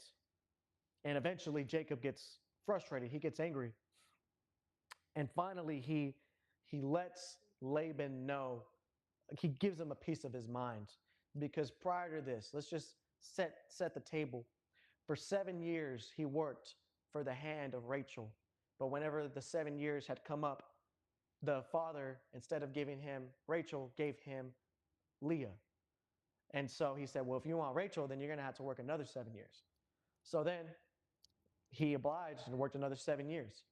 And eventually Jacob gets frustrated. He gets angry. And finally he lets Laban know, he gives him a piece of his mind. Because prior to this, let's just set the table. For 7 years, he worked for the hand of Rachel. But whenever the 7 years had come up, the father, instead of giving him Rachel, gave him Leah. And so he said, well, if you want Rachel, then you're going to have to work another 7 years. So then he obliged and worked another 7 years.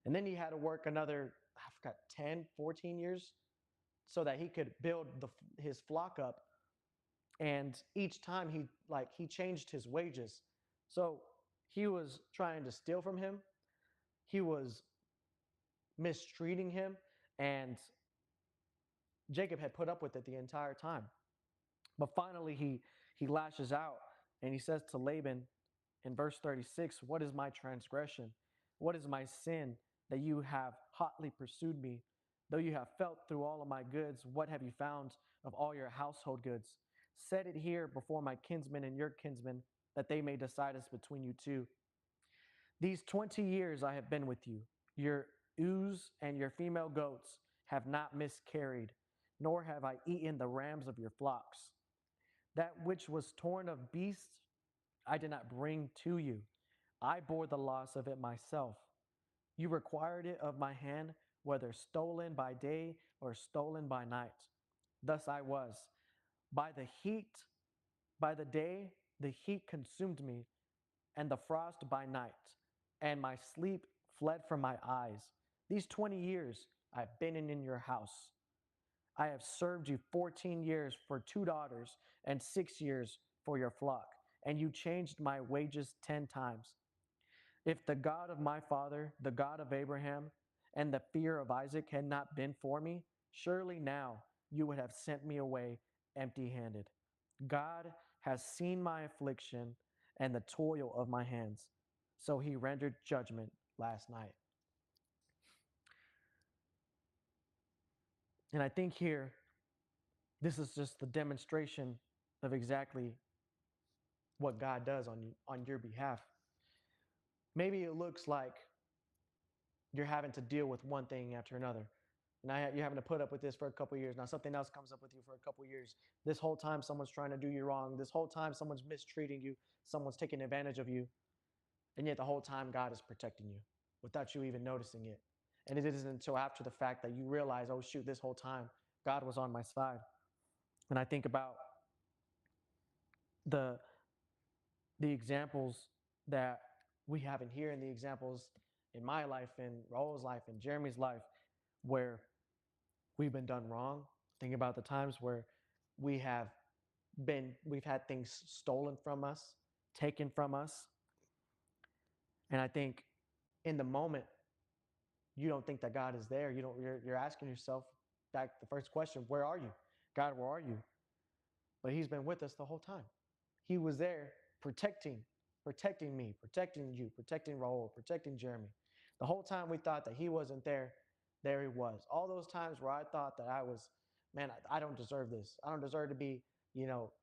And then he had to work another, I forgot, 10, 14 years so that he could build his flock up. And each time he changed his wages. So he was trying to steal from him. He was mistreating him. And Jacob had put up with it the entire time. But finally, he lashes out and he says to Laban in verse 36, what is my transgression? What is my sin that you have hotly pursued me? Though you have felt through all of my goods, what have you found of all your household goods? Set it here before my kinsmen and your kinsmen, that they may decide us between you two. These 20 years I have been with you. Your ewes and your female goats have not miscarried, nor have I eaten the rams of your flocks. That which was torn of beasts I did not bring to you. I bore the loss of it myself. You required it of my hand, whether stolen by day or stolen by night. Thus I was. By the day, the heat consumed me, and the frost by night, and my sleep fled from my eyes. These 20 years I've been in your house. I have served you 14 years for 2 daughters and 6 years for your flock, and you changed my wages 10 times. If the God of my father, the God of Abraham, and the fear of Isaac had not been for me, surely now you would have sent me away empty-handed. God has seen my affliction and the toil of my hands. So he rendered judgment last night. And I think here, this is just the demonstration of exactly what God does on your behalf. Maybe it looks like you're having to deal with one thing after another. And you're having to put up with this for a couple of years. Now something else comes up with you for a couple of years. This whole time someone's trying to do you wrong. This whole time someone's mistreating you. Someone's taking advantage of you. And yet the whole time God is protecting you without you even noticing it. And it isn't until after the fact that you realize, oh shoot, this whole time God was on my side. And I think about the examples that we have in here and the examples in my life, in Raul's life, in Jeremy's life, where we've been done wrong. Think about the times where we've had things stolen from us, taken from us. And I think in the moment, you don't think that God is there. You're asking yourself back the first question, where are you? God, where are you? But he's been with us the whole time. He was there protecting me, protecting you, protecting Raul, protecting Jeremy. The whole time we thought that he wasn't there, there he was. All those times where I thought that I don't deserve this. I don't deserve to be,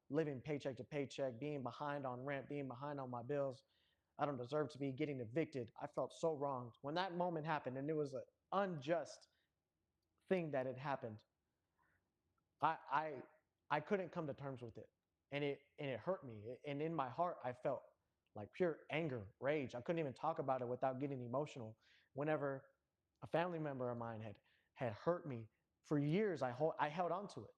living paycheck to paycheck, being behind on rent, being behind on my bills. I don't deserve to be getting evicted. I felt so wronged. When that moment happened, and it was an unjust thing that had happened, I I I couldn't come to terms with it. And it hurt me. And in my heart, I felt like pure anger, rage. I couldn't even talk about it without getting emotional. Whenever a family member of mine had hurt me for years, I held on to it.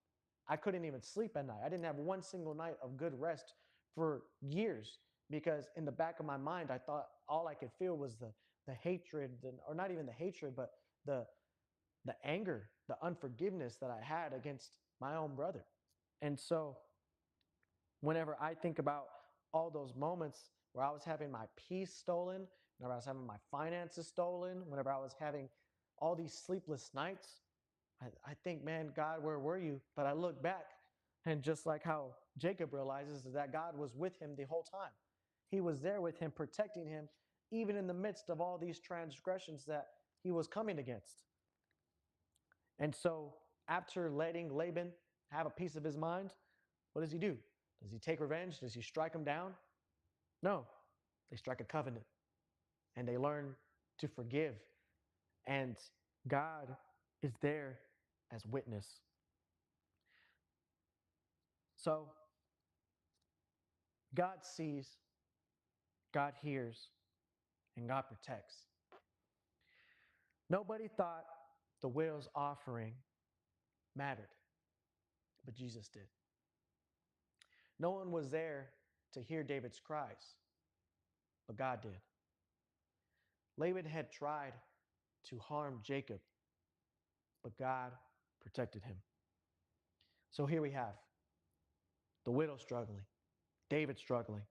I couldn't even sleep at night. I didn't have one single night of good rest for years because in the back of my mind, I thought all I could feel was the hatred, or not even the hatred, but the the anger, the unforgiveness that I had against my own brother. And so whenever I think about all those moments where I was having my peace stolen, whenever I was having my finances stolen, whenever I was having all these sleepless nights, I think, man, God, where were you? But I look back, and just like how Jacob realizes that God was with him the whole time. He was there with him, protecting him, even in the midst of all these transgressions that he was coming against. And so, after letting Laban have a piece of his mind, what does he do? Does he take revenge? Does he strike him down? No. They strike a covenant and they learn to forgive. And God is there as witness. So, God sees, God hears, and God protects. Nobody thought the widow's offering mattered, but Jesus did. No one was there to hear David's cries, but God did. Laban had tried to harm Jacob, but God protected him. So here we have the widow struggling, David struggling,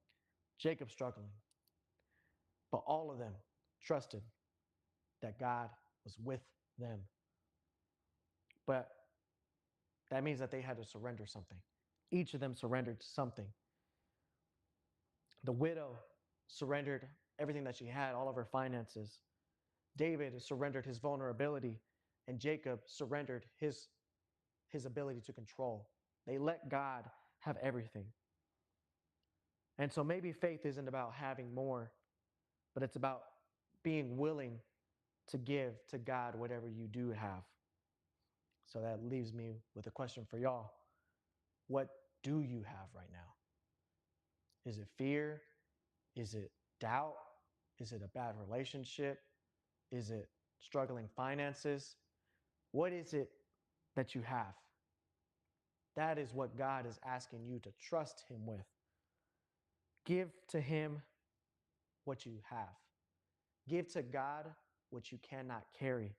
Jacob struggling, but all of them trusted that God was with them. But that means that they had to surrender something. Each of them surrendered something. The widow surrendered everything that she had, all of her finances. David surrendered his vulnerability, and Jacob surrendered his ability to control. They let God have everything. And so maybe faith isn't about having more, but it's about being willing to give to God whatever you do have. So that leaves me with a question for y'all. What do you have right now? Is it fear? Is it doubt? Is it a bad relationship? Is it struggling finances? What is it that you have? That is what God is asking you to trust Him with. Give to Him what you have. Give to God what you cannot carry.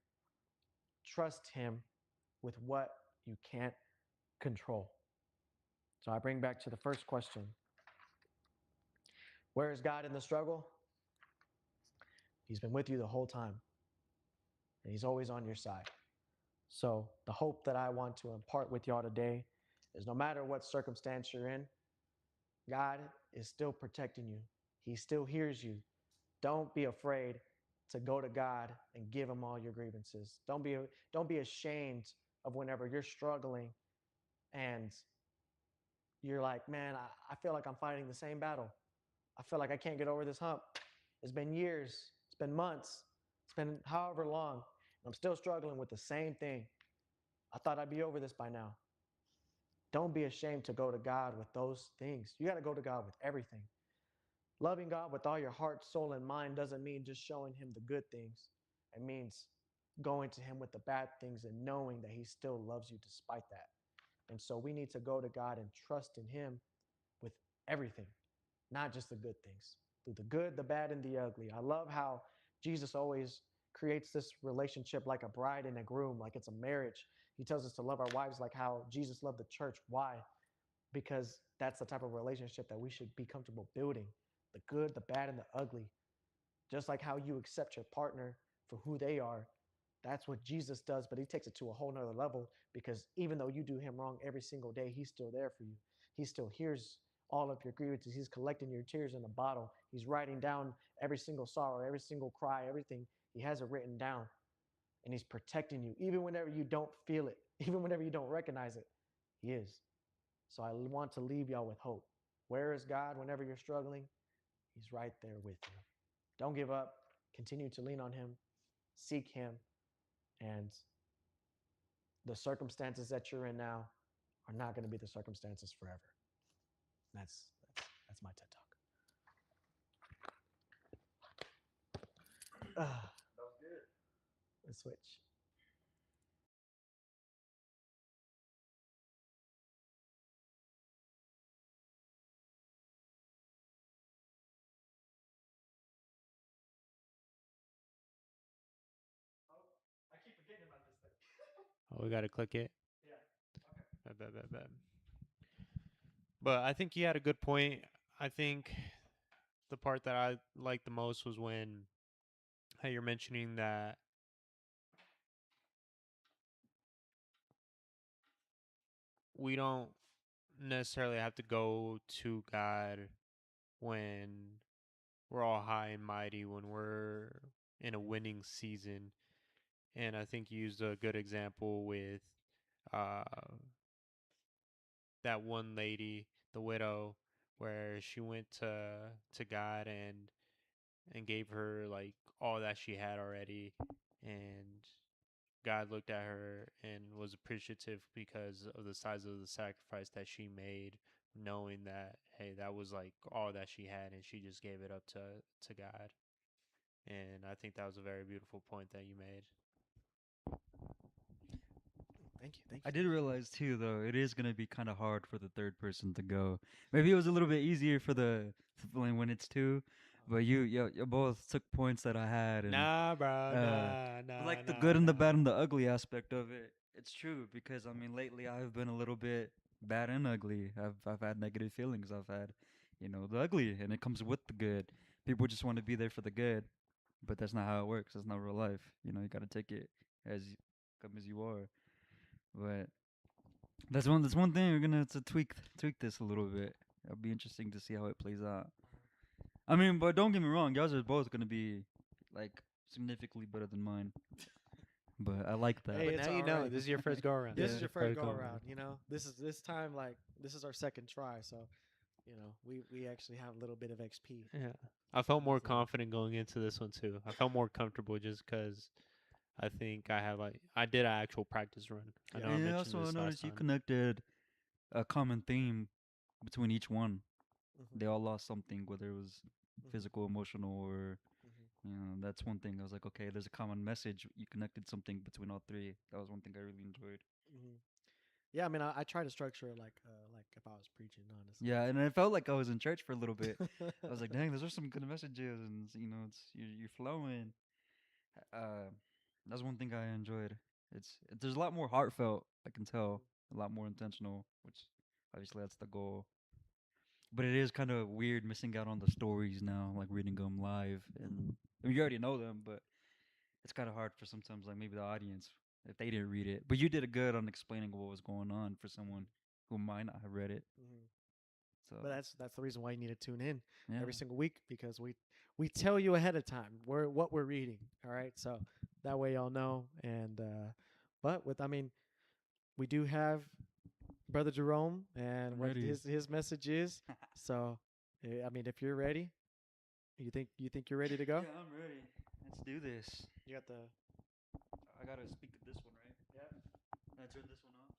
Trust Him with what you can't control. So I bring back to the first question. Where is God in the struggle? He's been with you the whole time, and He's always on your side. So the hope that I want to impart with y'all today is no matter what circumstance you're in, God is still protecting you. He still hears you. Don't be afraid to go to God and give Him all your grievances. Don't be ashamed of whenever you're struggling and you're like, man, I feel like I'm fighting the same battle. I feel like I can't get over this hump. It's been years, it's been months, it's been however long, and I'm still struggling with the same thing. I thought I'd be over this by now. Don't be ashamed to go to God with those things. You got to go to God with everything. Loving God with all your heart, soul, and mind doesn't mean just showing Him the good things. It means going to Him with the bad things and knowing that He still loves you despite that. And so we need to go to God and trust in Him with everything, not just the good things. Through the good, the bad, and the ugly. I love how Jesus always creates this relationship like a bride and a groom, like it's a marriage. He tells us to love our wives like how Jesus loved the church. Why? Because that's the type of relationship that we should be comfortable building. The good, the bad, and the ugly. Just like how you accept your partner for who they are, that's what Jesus does, but He takes it to a whole nother level because even though you do Him wrong every single day, He's still there for you. He still hears all of your grievances. He's collecting your tears in a bottle. He's writing down every single sorrow, every single cry, everything. He has it written down. And He's protecting you, even whenever you don't feel it, even whenever you don't recognize it. He is. So I want to leave y'all with hope. Where is God whenever you're struggling? He's right there with you. Don't give up. Continue to lean on Him, seek Him, and the circumstances that you're in now are not going to be the circumstances forever. That's my TED Talk. That was good. Let's switch. Oh, I keep forgetting about this thing. Oh, we got to click it. Yeah. Okay. Bad. But I think he had a good point. I think the part that I liked the most was when how you're mentioning that we don't necessarily have to go to God when we're all high and mighty, when we're in a winning season. And I think you used a good example with uh, that one lady, the widow, where she went to God and gave her like all that she had already, and God looked at her and was appreciative because of the size of the sacrifice that she made, knowing that hey, that was like all that she had, and she just gave it up to God. And I think that was a very beautiful point that you made. Thank you. Thank I you. did realize too, though, it is gonna be kind of hard for the third person to go. Maybe it was a little bit easier for the when it's two, but you both took points that I had, and Nah, bro. uh, Nah, but nah, like the good nah, and the nah. bad and the ugly aspect of it. It's true because I mean lately I've been a little bit bad and ugly. I've had negative feelings. I've had, the ugly, and it comes with the good. People just want to be there for the good, but that's not how it works. That's not real life. You got to take it as come as you are. But that's one thing we're gonna have to tweak this a little bit. It'll be interesting to see how it plays out. I mean, but don't get me wrong, yours are both gonna be like significantly better than mine. But I like that. Hey, But it's now you all know. right. This is your first go around. This Yeah. is your first go around. This time like this is our second try, so we actually have a little bit of XP. Yeah. I felt more So- confident going into this one too. I felt more comfortable just because I think I did an actual practice run. I Yeah. know I And mentioned also I this last noticed you time. connected a common theme between each one. Mhm, They all lost something, whether it was mhm, physical, emotional, or mhm. that's one thing. I was like, okay, there's a common message. You connected something between all three. That was one thing I really enjoyed. Mhm. Yeah, I mean, I try to structure it like if I was preaching, honestly. Yeah, and I felt like I was in church for a little bit. I was like, dang, those are some good messages, and it's you're flowing. Uh, that's one thing I enjoyed. There's a lot more heartfelt. I can tell a lot more intentional, which obviously that's the goal. But it is kind of weird missing out on the stories now, like reading them live, and Mhm. I mean, you already know them, but it's kind of hard for sometimes like maybe the audience if they didn't read it. But you did a good on explaining what was going on for someone who might not have read it. Mhm. So But that's the reason why you need to tune in yeah, every single week because we tell you ahead of time what we're reading. All right, so that way y'all know. And but with I mean, we do have Brother Jerome and I'm what ready. his message is. So I mean, if you're ready, you think you're ready to go? Yeah, I'm ready. Let's do this. You got the I gotta speak to this one, right? yeah. Can I turn this one off?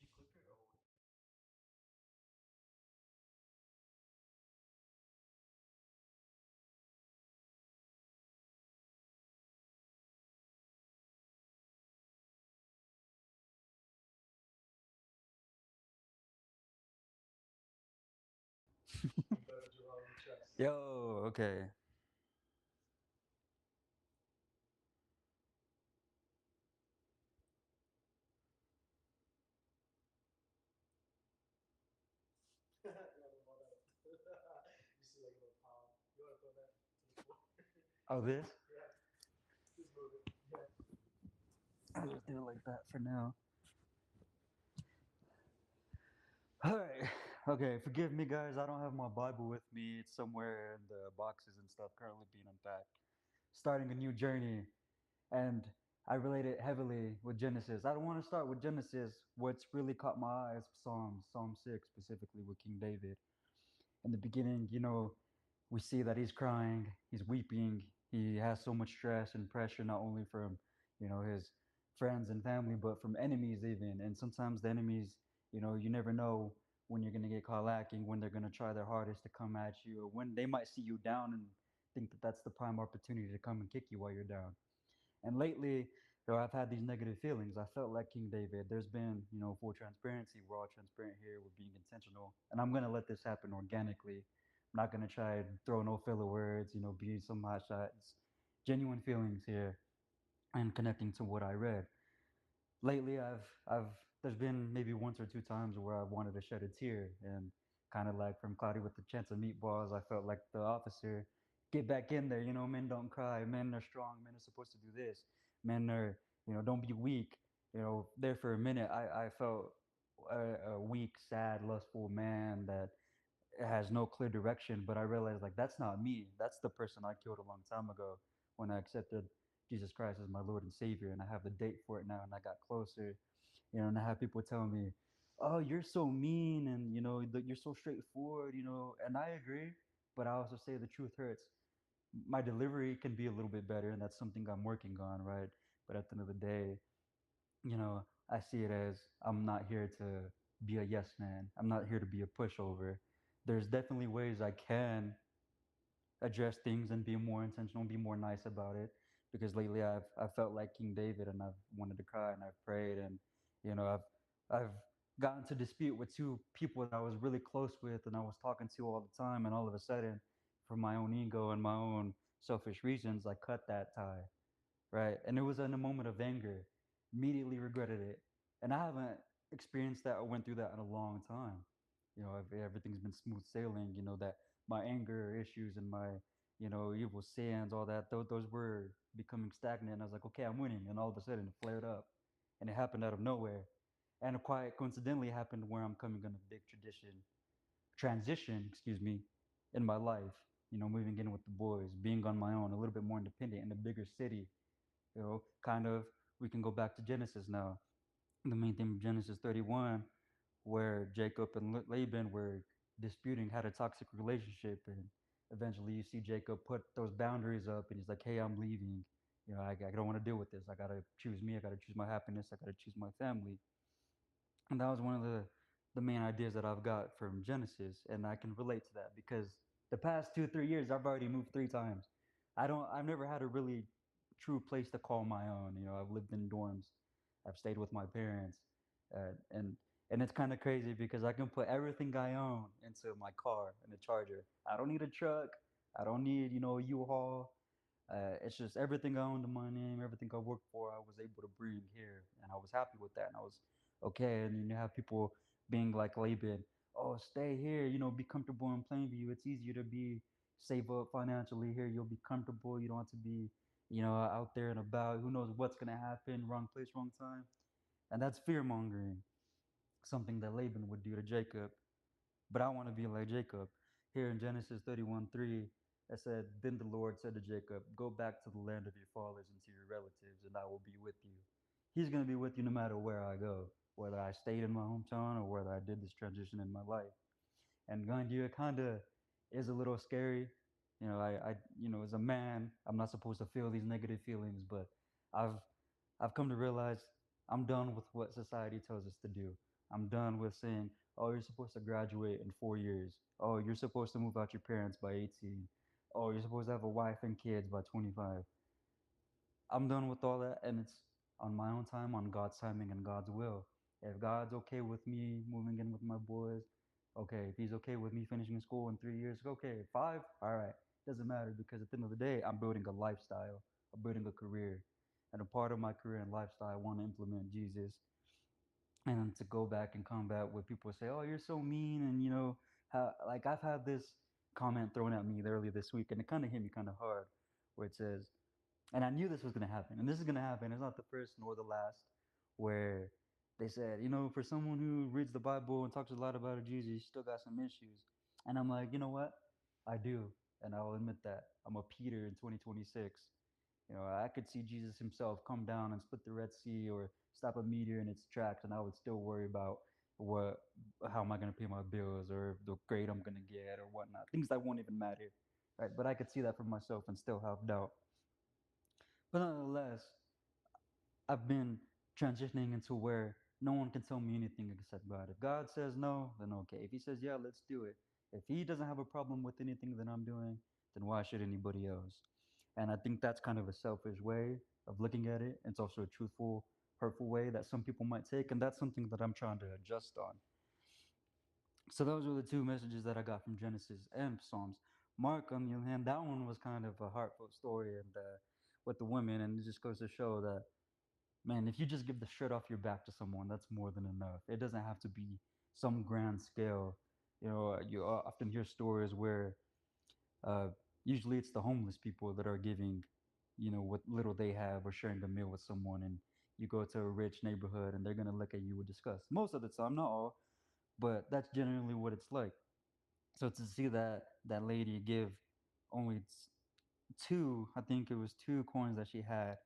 Did you click it or what? Brother Jerome, we trust. Yo, okay. You see like a little palm. You want to put that to the floor? Oh, this? Yeah, just move it. Yeah. I'll just do it like that for now. Alright. Okay, forgive me, guys. I don't have my Bible with me. It's somewhere in the boxes and stuff currently being unpacked. Starting a new journey, and I relate it heavily with Genesis. I don't want to start with Genesis. What's really caught my eye is Psalms, Psalm 6, specifically with King David. In the beginning, we see that he's crying, he's weeping, he has so much stress and pressure, not only from, his friends and family, but from enemies even. And sometimes the enemies, you never know when you're going to get caught lacking, when they're going to try their hardest to come at you, or when they might see you down and think that that's the prime opportunity to come and kick you while you're down. And lately, I've had these negative feelings. I felt like King David. There's been, full transparency. We're all transparent here. We're being intentional. And I'm going to let this happen organically. I'm not going to try and throw no filler words, be some hot shots. Genuine feelings here and connecting to what I read. Lately, there's been maybe once or two times where I've wanted to shed a tear, and kind of like from Cloudy with the Chance of Meatballs, I felt like the officer, get back in there. Men don't cry. Men are strong. Men are supposed to do this. Men are, don't be weak. There for a minute, I felt a weak, sad, lustful man that has no clear direction. But I realized like that's not me. That's the person I killed a long time ago when I accepted Jesus Christ as my Lord and Savior, and I have the date for it now, and I got closer. And I have people telling me, "Oh, you're so mean, and you're so straightforward," and I agree, but I also say the truth hurts. My delivery can be a little bit better, and that's something I'm working on, right? But at the end of the day, I see it as I'm not here to be a yes man. I'm not here to be a pushover. There's definitely ways I can address things and be more intentional, be more nice about it. because lately I've felt like King David, and I've wanted to cry, and I've prayed, and I've gotten to dispute with two people that I was really close with and I was talking to all the time, and all of a sudden, for my own ego and my own selfish reasons, I cut that tie, right? And it was in a moment of anger, immediately regretted it, and I haven't experienced that or went through that in a long time. Everything's been smooth sailing. That my anger issues and my evil sins, all that, those were becoming stagnant. And I was like, okay, I'm winning, and all of a sudden it flared up, and it happened out of nowhere, and it quite coincidentally happened where I'm coming on a big transition, excuse me, in my life. Moving in with the boys, being on my own, a little bit more independent in a bigger city. Kind of, we can go back to Genesis now. The main theme of Genesis 31, where Jacob and Laban were disputing, had a toxic relationship, and eventually you see Jacob put those boundaries up, and he's like, "Hey, I'm leaving. I don't want to deal with this. I gotta choose me. I gotta choose my happiness. I gotta choose my family." And that was one of the main ideas that I've got from Genesis, and I can relate to that because the past 2 3 years I've already moved 3 times. I've never had a really true place to call my own. I've lived in dorms, I've stayed with my parents, and it's kind of crazy because I can put everything I own into my car and a charger. I don't need a truck. I don't need a U-Haul. It's just everything I owned in my name, everything I worked for, I was able to bring here, and I was happy with that, and I was okay. And you have people being like Laban, "Oh, stay here, be comfortable in Plainview. It's easier to be save up financially here. You'll be comfortable. You don't have to be, out there and about. Who knows what's gonna happen? Wrong place, wrong time." And that's fear mongering, something that Laban would do to Jacob. But I want to be like Jacob. Here in Genesis 31:3, it said, "Then the Lord said to Jacob, go back to the land of your fathers and to your relatives, and I will be with you." He's going to be with you no matter where I go, whether I stayed in my hometown or whether I did this transition in my life. And mind you, it kind of is a little scary. As a man, I'm not supposed to feel these negative feelings, but I've I've come to realize I'm done with what society tells us to do. I'm done with saying, "Oh, you're supposed to graduate in 4 years. Oh, you're supposed to move out your parents by 18. Oh, you're supposed to have a wife and kids by 25." I'm done with all that, and it's on my own time, on God's timing and God's will. If God's okay with me moving in with my boys, okay. If He's okay with me finishing school in 3 years, okay. 5, all right. Doesn't matter, because at the end of the day, I'm building a lifestyle, I'm building a career, and a part of my career and lifestyle, I want to implement Jesus. And to go back and combat what people say, "Oh, you're so mean," and like I've had this comment thrown at me earlier this week, and it kind of hit me kind of hard, where it says, and I knew this was going to happen. And this is going to happen. It's not the first nor the last. Where they said, for someone who reads the Bible and talks a lot about Jesus, you still got some issues. And I'm like, you know what? I do. And I'll admit that. I'm a Peter in 2026. I could see Jesus himself come down and split the Red Sea or stop a meteor in its tracks, and I would still worry about what, how am I going to pay my bills, or the grade I'm going to get, or whatnot. Things that won't even matter, right? But I could see that for myself and still have doubt. But nonetheless, I've been transitioning into where no one can tell me anything except God. If God says no, then okay. If He says yeah, let's do it. If He doesn't have a problem with anything that I'm doing, then why should anybody else? And I think that's kind of a selfish way of looking at it. It's also a truthful, hurtful way that some people might take, and that's something that I'm trying to adjust on. So those were the two messages that I got from Genesis and Psalms. Mark, on the other hand, that one was kind of a heartfelt story, and with the women, and it just goes to show that, man, if you just give the shirt off your back to someone, that's more than enough. It doesn't have to be some grand scale. You often hear stories where uh, usually it's the homeless people that are giving, what little they have, or sharing a meal with someone, and you go to a rich neighborhood and they're gonna look at you with disgust. Most of the time, not all, but that's generally what it's like. So to see that lady give only two, I think it was 2 coins that she had,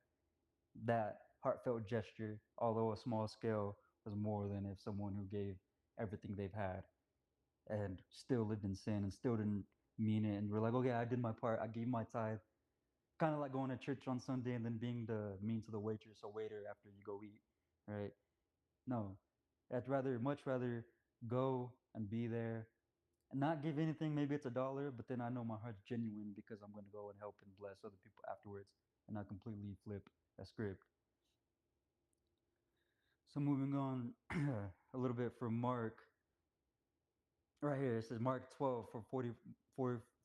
that heartfelt gesture, although a small scale, was more than if someone who gave everything they've had and still lived in sin and still didn't mean it, and we're like, okay, I did my part, I gave my tithe. Kind of like going to church on Sunday and then being the mean to the waitress or waiter after you go eat, right? No, I'd much rather go and be there and not give anything. Maybe it's $1, but then I know my heart's genuine because I'm going to go and help and bless other people afterwards, and not completely flip a script. So moving on a little bit from Mark, right here it says Mark 12 for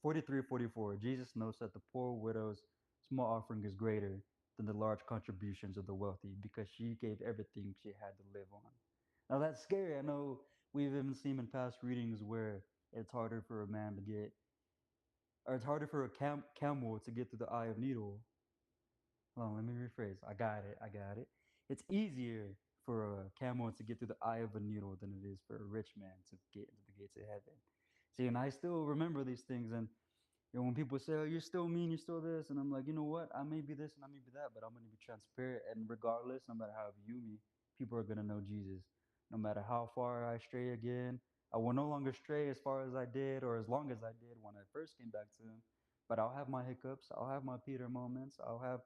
43 44. Jesus knows that the poor widow's small offering is greater than the large contributions of the wealthy because she gave everything she had to live on. Now that's scary. I know we've even seen in past readings where it's harder for a man to get, or it's harder for a camel to get through the eye of needle. Hold on, let me rephrase. I got it. I got it. It's easier for a camel to get through the eye of a needle than it is for a rich man to get into the gates of heaven. See, and I still remember these things. And when people say, "Oh, you're still mean, you're still this," and I'm like, you know what? I may be this and I may be that, but I'm gonna be transparent. And regardless, no matter how you view me, people are gonna know Jesus. No matter how far I stray again, I will no longer stray as far as I did or as long as I did when I first came back to Him. But I'll have my hiccups. I'll have my Peter moments. I'll have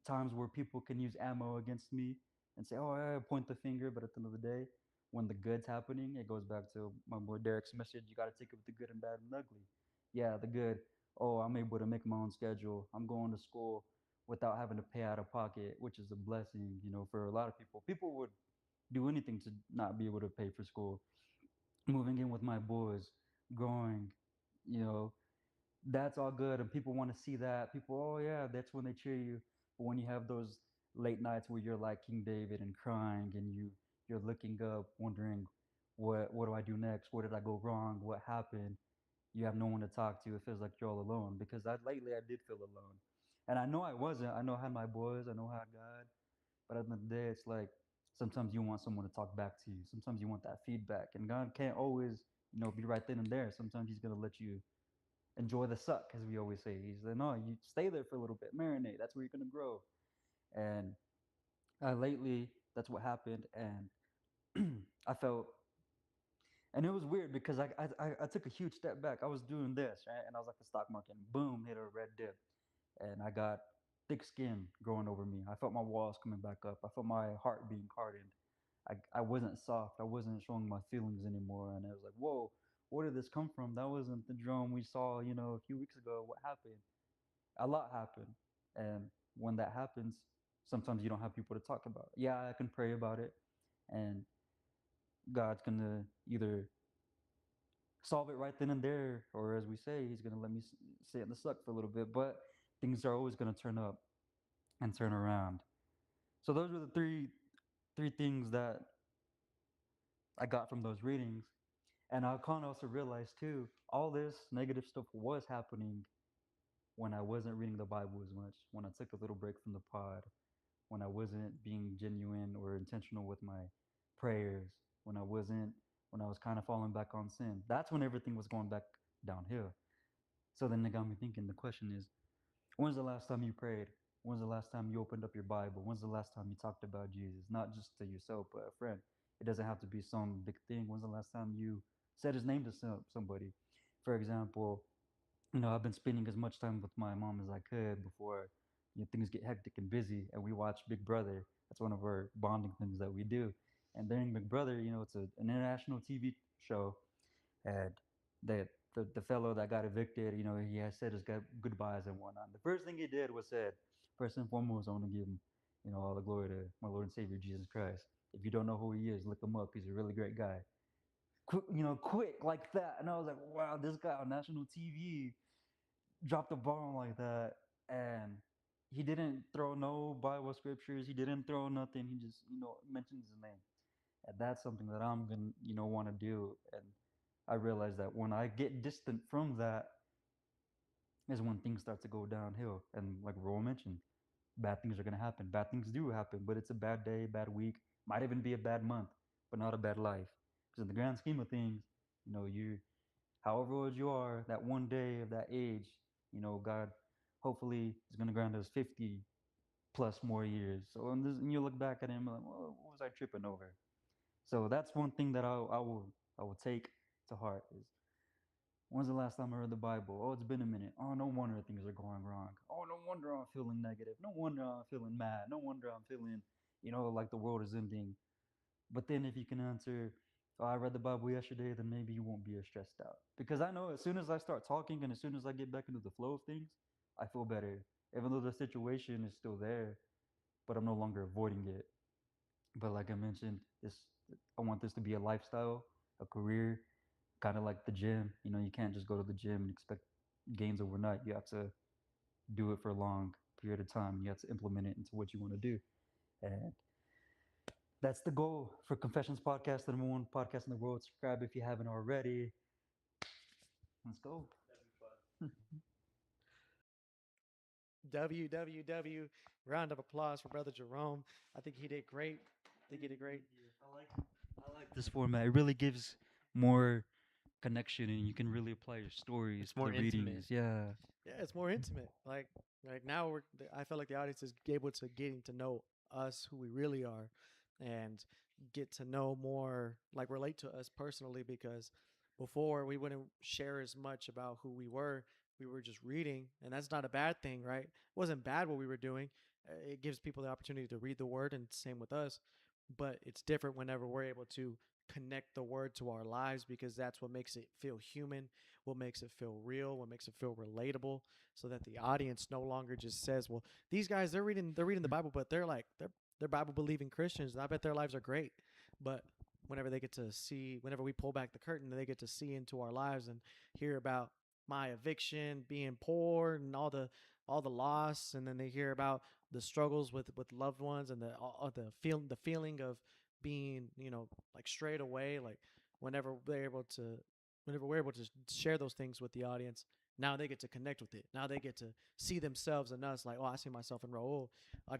times where people can use ammo against me and say, "Oh, I point the finger," but at the end of the day, when the good's happening, it goes back to my boy Derek's message. You got to take it with the good and bad and ugly. Yeah, the good. Oh, I'm able to make my own schedule. I'm going to school without having to pay out of pocket, which is a blessing, for a lot of people. People would do anything to not be able to pay for school. Moving in with my boys, growing, you know, that's all good and people want to see that. People, oh yeah, that's when they cheer you. But when you have those late nights where you're like King David and crying and you're looking up wondering what do I do next, where did I go wrong, what happened, you have no one to talk to. It feels like you're all alone because I did feel alone, and I know I wasn't. I know I had my boys, I know I had God, but at the end of the day it's like sometimes you want someone to talk back to you, sometimes you want that feedback, and God can't always be right then and there. Sometimes He's going to let you enjoy the suck, as we always say. He's like, no, you stay there for a little bit, marinate. That's where you're gonna grow. And lately, that's what happened, and I felt, and it was weird because I took a huge step back. I was doing this, right, and I was like the stock market, and boom, hit a red dip, and I got thick skin growing over me. I felt my walls coming back up. I felt my heart being hardened. I wasn't soft. I wasn't showing my feelings anymore. And I was like, whoa, where did this come from? That wasn't the drum we saw, a few weeks ago. What happened? A lot happened. And when that happens, sometimes you don't have people to talk about it. Yeah, I can pray about it. And God's going to either solve it right then and there, or as we say, He's going to let me sit in the suck for a little bit. But things are always going to turn up and turn around. So those were the three things that I got from those readings. And I kind of also realized too, all this negative stuff was happening when I wasn't reading the Bible as much, when I took a little break from the pod, when I wasn't being genuine or intentional with my prayers, when I was kind of falling back on sin. That's when everything was going back downhill. So then it got me thinking, the question is, when's the last time you prayed? When's the last time you opened up your Bible? When's the last time you talked about Jesus? Not just to yourself, but a friend. It doesn't have to be some big thing. When's the last time you said His name to somebody? For example, I've been spending as much time with my mom as I could before things get hectic and busy, and we watch Big Brother. That's one of our bonding things that we do. And during Big Brother, it's an international TV show, and the fellow that got evicted, he has said his goodbyes and whatnot. The first thing he did was said, first and foremost, I want to give him, all the glory to my Lord and Savior Jesus Christ. If you don't know who He is, look him up. He's a really great guy. Quick like that, and I was like, wow, this guy on national TV dropped a bomb like that, and he didn't throw no Bible scriptures. He didn't throw nothing. He just mentions his name, and that's something that I'm gonna want to do. And I realize that when I get distant from that is when things start to go downhill. And like Roel mentioned, bad things are gonna happen. Bad things do happen, but it's a bad day, bad week, might even be a bad month, but not a bad life. Because in the grand scheme of things, you however old you are, that one day of that age, God hopefully is going to grant us 50 plus more years. So and you look back at Him like, well, what was I tripping over? So that's one thing that I will take to heart is, when's the last time I read the Bible? Oh, it's been a minute. Oh, no wonder things are going wrong. Oh, no wonder I'm feeling negative. No wonder I'm feeling mad. No wonder I'm feeling, like the world is ending. But then if you can answer, oh, I read the Bible yesterday, then maybe you won't be as stressed out. Because I know as soon as I start talking and as soon as I get back into the flow of things, I feel better. Even though the situation is still there, but I'm no longer avoiding it. But like I mentioned, this I want this to be a lifestyle, a career, kind of like the gym. You know, you can't just go to the gym and expect gains overnight. You have to do it for a long period of time. You have to implement it into what you want to do. And that's the goal for Confessions Podcast, the #1 podcast in the world. Subscribe if you haven't already. Let's go. WWW. Round of applause for Brother Jerome. I think he did great. I think he did great. I like this format. It really gives more connection, and you can really apply your stories It's to more the intimate. readings. Yeah. Yeah, it's more intimate. Like now I feel like the audience is able to getting to know us, who we really are, and get to know more, like relate to us personally. Because before we wouldn't share as much about who we were. We were just reading, and that's not a bad thing, right? It wasn't bad what we were doing. It gives people the opportunity to read the word, and same with us. But it's different whenever we're able to connect the word to our lives, because that's what makes it feel human, what makes it feel real, what makes it feel relatable, so that the audience no longer just says, "Well, these guys they're reading the Bible, but they're Bible believing Christians. And I bet their lives are great." But whenever they get to see, whenever we pull back the curtain, they get to see into our lives and hear about my eviction, being poor, and all the loss, and then they hear about the struggles with loved ones, and the feeling of being, like straight away, like whenever they're able to whenever we're able to share those things with the audience, now they get to connect with it. Now they get to see themselves in us, like, oh, I see myself in Raul. I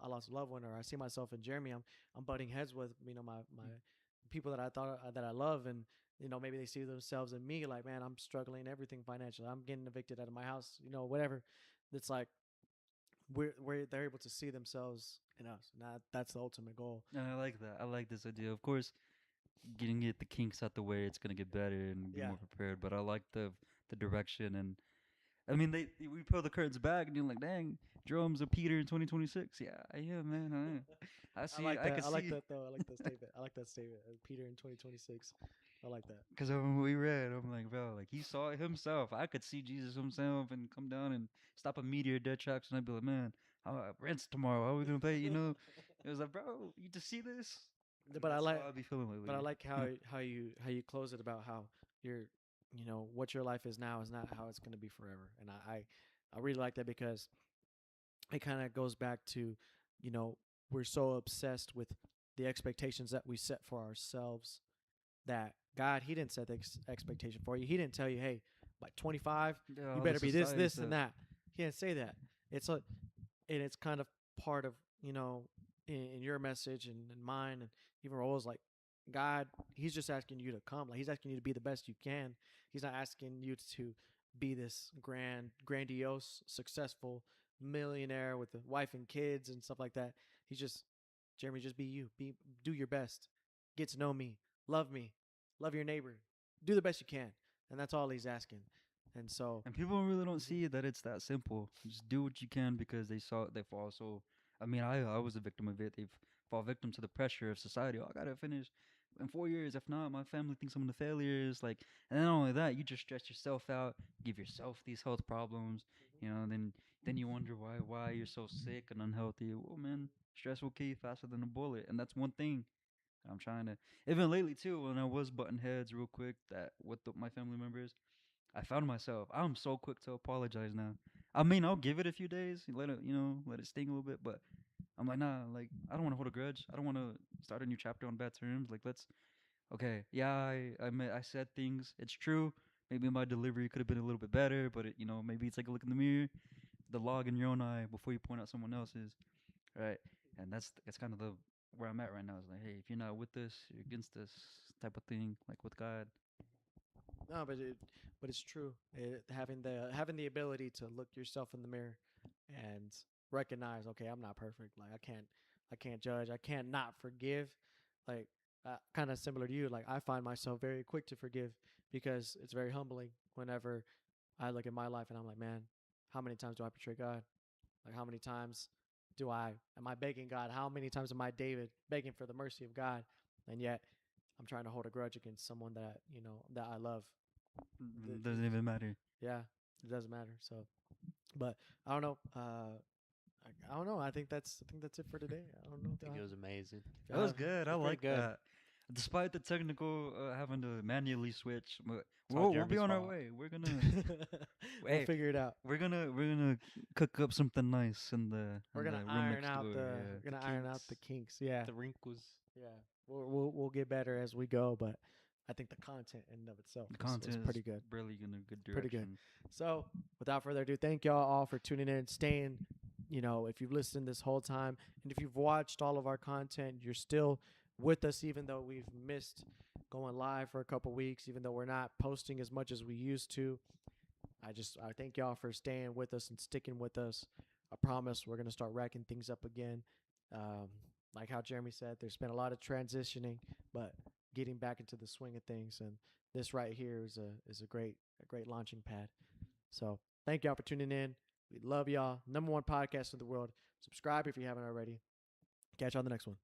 lost a loved one, or I see myself in Jeremy. I'm butting heads with, my people that I thought that I love, and maybe they see themselves in me, like, man, I'm struggling everything financially. I'm getting evicted out of my house, whatever. It's like they're able to see themselves in us, and that's the ultimate goal. And I like that. I like this idea. Of course, getting it the kinks out the way, it's gonna get better and be Yeah. more prepared. But I like the direction, and I mean we pull the curtains back and you're like, dang, Jerome's a Peter in 2026. Yeah, I am, man. I am. I see. I like I that. could I like see that though. I like that statement. I like that statement. Peter in 2026. I like that. because when we read, I'm like, bro, like he saw it himself. I could see Jesus himself and come down and stop a meteor dead tracks, and I'd be like, man, rent's tomorrow. How are we gonna pay? It was like, bro, you just see this. And But I that's like, how I'd be feeling lately. but I like how you close it about how you're, what your life is now is not how it's gonna be forever. And I really like that, because it kind of goes back to, you know, we're so obsessed with the expectations that we set for ourselves, that God, He didn't set the expectation for you. He didn't tell you, hey, by 25, Yeah, you all the better be this, society this, stuff. and that. He didn't say that. And it's kind of part of, in your message and in mine, and even Raul's, like, God, He's just asking you to come. Like, He's asking you to be the best you can. He's not asking you to be this grandiose, successful millionaire with a wife and kids and stuff like that. He's just, Jeremy, just be you. Do your best. Get to know me. Love me. Love your neighbor. Do the best you can. And that's all He's asking. And so, And people really don't see that it's that simple. Just do what you can because they fall so. I mean, I was a victim of it. They fall victim to the pressure of society. Oh, I gotta finish in 4 years. If not, my family thinks I'm the failures. Like, and then not only that, you just stress yourself out, give yourself these health problems. Then you wonder why you're so sick and unhealthy. Well, man, stress will kill you faster than a bullet, and that's one thing I'm trying to. Even lately too, when I was button heads real quick that with my family members, I found myself. I'm so quick to apologize now. I mean, I'll give it a few days, let it sting a little bit. But I'm like, nah, like I don't want to hold a grudge. I don't want to start a new chapter on bad terms. Like, okay, yeah, I said things. It's true. Maybe my delivery could have been a little bit better, but maybe it's like a look in the mirror, the log in your own eye before you point out someone else's, right? And that's kind of the where I'm at right now. Is like, hey, if you're not with this, you're against this type of thing, like with God. no, but it's true. Having the ability to look yourself in the mirror and recognize, okay, I'm not perfect. Like, I can't judge. I can't not forgive. Like, kind of similar to you. Like, I find myself very quick to forgive, because it's very humbling whenever I look at my life and I'm like, man, how many times do I betray God? Like, how many times am I begging God? How many times am I David begging for the mercy of God? And yet I'm trying to hold a grudge against someone that that I love. Doesn't even matter. Yeah, it doesn't matter. So, but I don't know. I don't know. I think that's it for today. I don't know. I think it was amazing. That was good. I pretty like good. that. Despite the technical having to manually switch, but It's all we'll be Jeremy's on our fault. way. We're gonna we'll Hey, figure it out. we're gonna cook up something nice in the We're in gonna the room iron next out door. the Yeah. we're gonna iron out the kinks. Yeah, The wrinkles. yeah. We'll get better as we go, but I think the content in and of itself The was content pretty is good. really in a good Pretty direction. good. So, without further ado, thank y'all all for tuning in, staying. If you've listened this whole time, and if you've watched all of our content, you're still with us, even though we've missed going live for a couple weeks, even though we're not posting as much as we used to. I thank y'all for staying with us and sticking with us. I promise we're gonna start racking things up again. Um, like how Jeremy said, there's been a lot of transitioning, but getting back into the swing of things, and this right here is a great launching pad. So thank y'all for tuning in. We love y'all. #1 podcast in the world. Subscribe if you haven't already. Catch you on the next one.